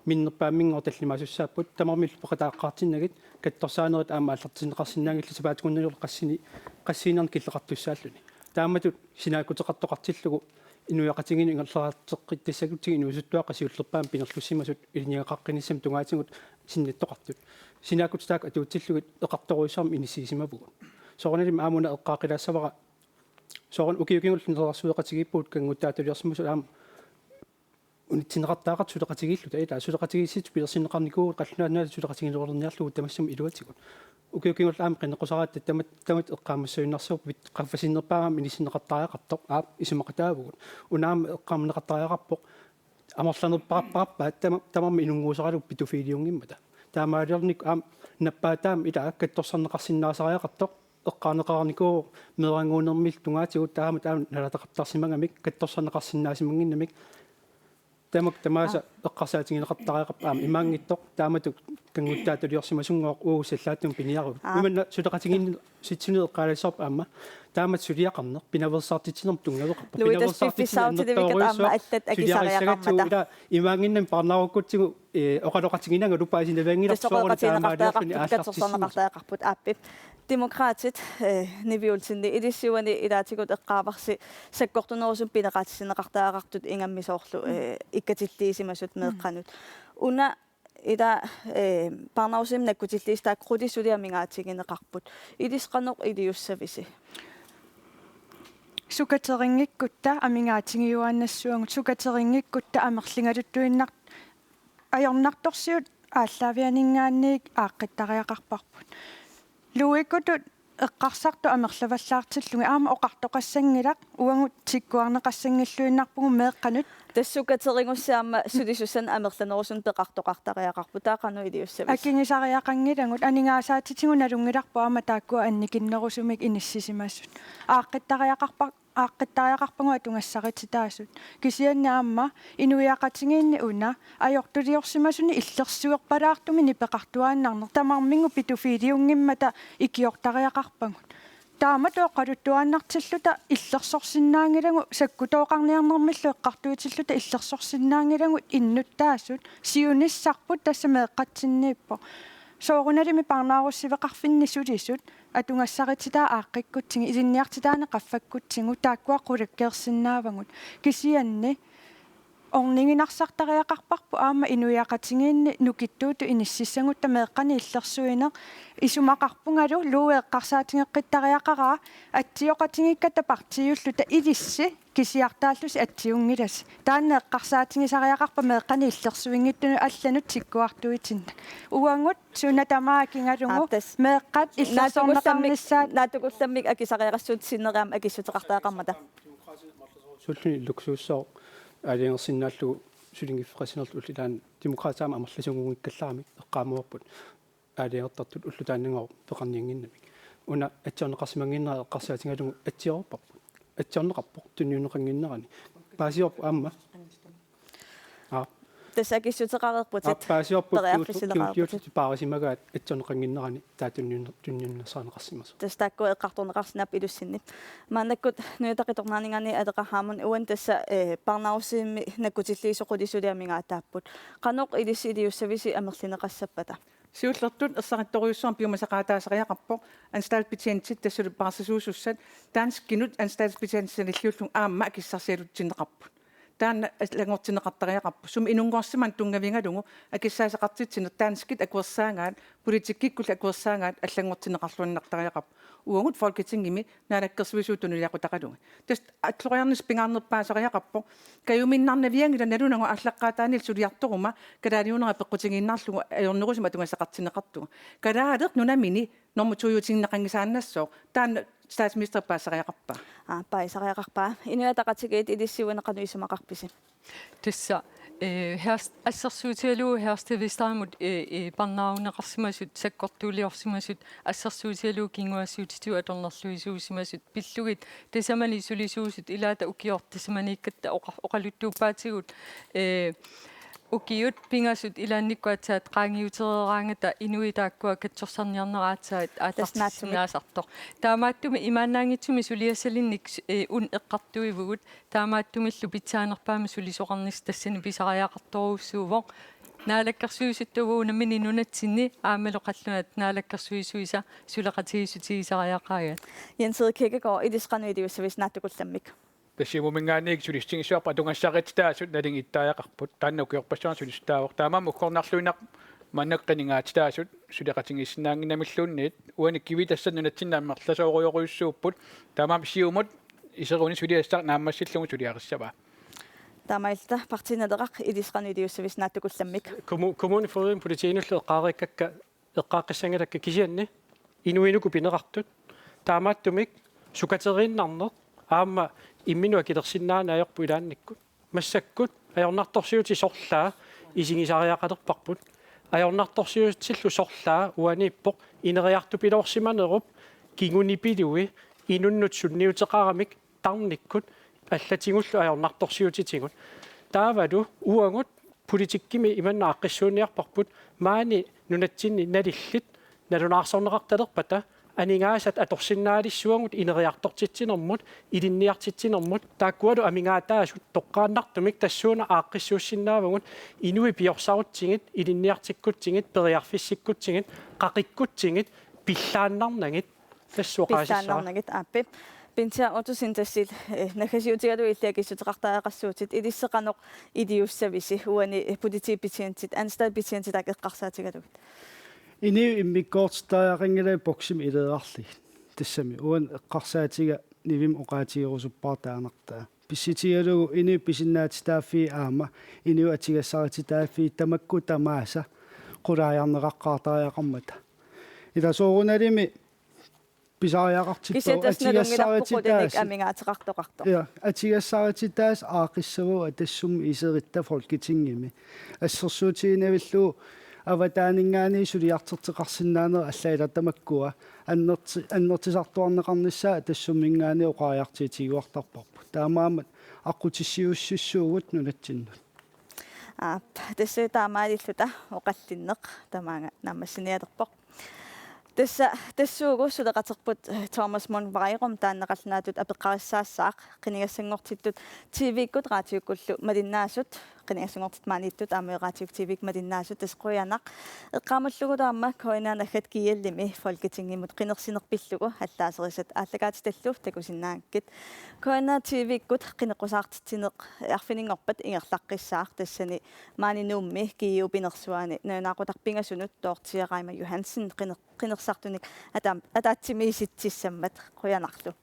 миннерпааммингор таллимаасуссааппут тамармил пеқатааққартиннагит катторсаанерит аама аллартинеқарсинаангилла сапаатикуннеру қассиинерн киллеқартуссааллуни тааматут синааккутеқартоқартиллугу инуяқатигини ингерлаартеққит тассагутсиги инуусуттуаа қасиуллерпаам пинерлуссимасут илиниақаққиниссам тунгаатингут синнаттоқартут синааккутаак атуутсиллугит эқарторуиссаарм иниссиисимавугу соорналим аамуна эққаақилаассавара соорн укиукингул нерсуеқатигиппуут кангуттаатулиарсимасут аама унитсинеқартаақат сулеқатигииллута ила сулеқатигиссит пилерсинеқарникуу қаллунаанаат сулеқатигинеруерниарлугу тамассам илуатигут укиукингул аама қинеққусараат тамат эққаамассуиннарсууппит қаффасиннерпаамам инисинеқартариақартоқ аап исумақатаавгут унаама эққааманеқартариақарпоқ амерланерпараппараппаат тамарми инунгуусаралу питуфилиунгиммата таамаалерник аам наппаатаам ила катторсарнеқарсиннаасариақартоқ эққаанеқарникуу мерангуунермил тунгаатигут таама налатеқартарсимангамик катторсарнеқарсиннаасимангиннамик тамааса эққарсаатингинеқартариақарпаама имаангиттоқ таамату кангуттаатулиорсимасунгоо уусаллаатум пиниару иманна сулеқатигин ситсуни эққалассарп аама таамат сулиақарнер пинаверсаартитсинерм тунгавеқарпа пинаверсаартитсинерм имаангиннам парнааруккутсигу оқалоқатигинанга лупаасинавангиларсуарни таамаалиарфини ааллартиссимақартариақарпут ааппип демократит нивиулсинни илиссуани илаатигут эққааварси саккортунерусум пинеқаатиссинеқартаараартут ингаммисоорлу иккатиллиисимасут меэққанут уна ида парнаусим наккутиллиистаак крулисулиамигаатигинеқарпут илисқаноқ илиуссависи сукатерингиккутта амигаатигиуааннассуангут сукатерингиккутта амерлингалуттуиннар аёрнарторсиут ааллаавианингаанниик ааққиттариақарпарпут луикутут эққарсарту амерлаваллаартиллуги аама оқартоқассангилақ уангут тиккуарнеқассангиллуиннарпугу меэққанут тассукатерингуссаама сулисуссан амерланерусун пеқартоқартариақарпу таақану илиуссавис аккинисариақангилагут анигаасаатитигуналунгиларпу аама тааккуа анникиннерусумик иниссисимассут ааққиттариақарпагу атунгассарититаасут кисианнаамма инуиақатингиинни уна аёртулиорсимасуни иллерсуерпалаартуми нипеқартуааннарнер тамармингу питуфилиунгиммата икиортариақарпагут таамат оқалуттуааннартиллута иллерсорсиннаангилагу саккутооқарниарнэрмиллу эққартуутиллута иллерсорсиннаангилагу иннуттаасут сиуниссарпут тасса меэққатсиннииппо сооруналими парнааруссивеқарфинни сулисут атунгассарититаа ааққиккутсиги илинниартитаане қаффаккутсигу тааккуа қулаккеерсиннаавагут кисианни орнингинарсартариақарпарпу аама инуиақатингиинни нукиттууту иниссиссагутта меэққани иллерсуинеқ исумақарпунгалу луеэққарсаатингеққиттариақараа атсиоқатингикката партиуллута илисси кисиартааллуси атсиунгилас таанна эққарсаатингисариақарпа меэққани иллерсуингиттуну алланут сиккуартуитинна уангут сунатамаакингалугу меэққат иллерсорнеқарниссаат наатукулламмик акисариақассуут синнераам акиссутеқартаақармата суллуни луксууссоо алингерсиннааллугу сулингиффеқасинерлу уллилаан демократаама амерласунгунгиккаллаарами эққаамуарпут алингертартут уллутааннангоо пеқарниангиннамик una atsorneqarsimanginneraa eqqarsaatigalungu atsiorparput atsorneqarpoq tunniuneqanginnerani paasiorp aamma tässä kissutaqareerputit paasiorput paarisimagaat atsorneqanginnerani taatunniunnersaanaqarsimas tässä takko eqqartorneqarsinap ilussinni maannakkut nuitaqitornaaningani ateqarhaamun uan tässä parnausiimmi nakkutilliisoqulisuliamigaa taapput qanoq ilissiliussavisi amerlineqassappata siullertut ersaqittoriussuam piumasaqaataasariaqarpo anstaltbetjentit tassulu parsasuusussat tanskinut anstaltbetjentsanilluullung aamma akissarsialutsinneqarput taanna langortineqartariaqarpu sum inungoorsiman tungavingalungu akissaasaqartitsinner taanskit akuersaangaat politikkikkulla akuersaangaat allangortineqarluannartariaqarpu uangut folketingimi naalakkersuisuutunuliaqutaqalunga tas atloriarnis pingaarnerpaasariaqarpo kayuminnarnaviangila nalunangu allaqaataanil suliartoruma kalaaliunera peqqutinginnarlugu ajornerusima tungassaqartineqartuga kalaaleq nunamini normutuyutiinneqangisaannassoo taanna statsminister paasariaqarpa paisariaqarpaa inuataqatigeet ilissiuanaqanuisamaqarpisi Tässä assarsuutialuu herstavistaamut parnaaruneqarsimasut sakkortuuliorsimasut assarsuutialuu kinguassuutitu atornerluisuusimasut pillugit tasamani sulisuusut ilaata ukiortisamaniikkatta oqaluttuuppaatigut ukiut pingasut ilaannikkuatsaat qaangiutereraangata inuitaakkua katsorsarniarneraatsaat aatartisnaasartor taamaattumi imaannaangitsumi suliassalinnik un eqqartuivugut taamaattumillu pitsaanerpaama sulisoqarnis tassani pisariaqartoruussuuvoq naalakkarsuisuttuvuunamini nunatsinni aamaloqallunat naalakkarsuisuisa suleqatigisutigisariaqaagat Jens Kierkegaard idisqanuiliussavis naattukullammik тассимумингаанник сулистингисуарпа тунгассақититаасут налинг иттааяқарпут тааннукиорпассуар сулистаавор таамам уккорнарлуинақ маннаққинигаатитаасут сулеқатингиссинаангинамиллуунниит уани кивитассаннунатсиннааммерласооруйоруйуссууппут таамам сиумут исеруни сулиассақ нааммассиллугу сулиарissava таамаилта партинадеқақ идисқаnuiliussavis нааттукулламмик kommuneforum politiinullu eqqaarikkakka eqqaaqqissangalakka kisianni inuinuku pineqartut taamaattumik sukateriinnarneq aamma imminu akilersinnaanaayorpu ilaannikkut massakkut ajornartorsiuti sorlaa isingisariaqalerparput ajornartorsiutillu sorlaa uaniippoq ineriartupiloorsimanerup kingunipilui inunnut sunniuteqaramik tarnikkut аллатигуллу ajornartorsiutitingut taavalu uangut politikkimi imannaaqissuuniarparput maani nunatsinni nalillit nalunaarsorneqartalerpata aningaasat atorsinnaalissuangut ineriartortitsinermut ilinniartitsinermut taakkualu amingaataasut toqqaannartumik tassuuna aaqqissuussinnaavagut inui piorsarutsingit ilinniartikkuttingit periarfissikkutsingit qaqikkuttingit pillaannarnagit tassuoqaasissara aappi pintia otusintassil nakasiutigalu illaakissutеқартаақассуутит илиссеқаноқ идиуссависи уани политипитиантит ансталпитиантитак эққарсаатигалугит ini immikkoortitariaqangala boksimi ileerarli tassami uan eqqarsaatiga nivim oqaatigerusuppaartaanartaa pissitigalugu ini pisinnaatitaafi aama inu atigassartitaafi tamakku tamaasa qulaajarneqaqqaartariaqarmata ilasoorunalimi pisariaqartippo atigassartitaas амингаатеқартоқарто ja atigassartitaas aaqissavu atassum iseritta folketingimi assersuutiinavilluu аватаанингаани сулиартерteqarsinnaanер аллаилатамаккуа аннерtisartuarneqarnissaa тассуммингаани оqaajартиитигуартарпарпу таамаамат аққутиссиуссуссуугут нунатсиннут tässä taamailluta oqallinneq tamaanga naammassinialerpoq тассуугу сулеқатерпут Thomas Mon Vairum тааннеқалнаатут апеққариссаассаақ қинигассангортиттут TV-ккут раатиуккуллу малиннаасут қинигассангортит маниттут аамераатиук TV-к малиннаасут тасқуянақ эққаамаллугулаама коинаанаахат киаллими folketingimut қинерсинерпиллугу аллаасерисат ааллагаатиталлу такусиннааккит коинаа TV-ккут қинеққусаартитсинеқ арфинингорпат ингерлаққиссаақ тассани маанинуумми кииупинерсуани нанаақутарпингасунут тоортиарайма Johansen qinersartunik ataatsimisiitsissammat quyanarlu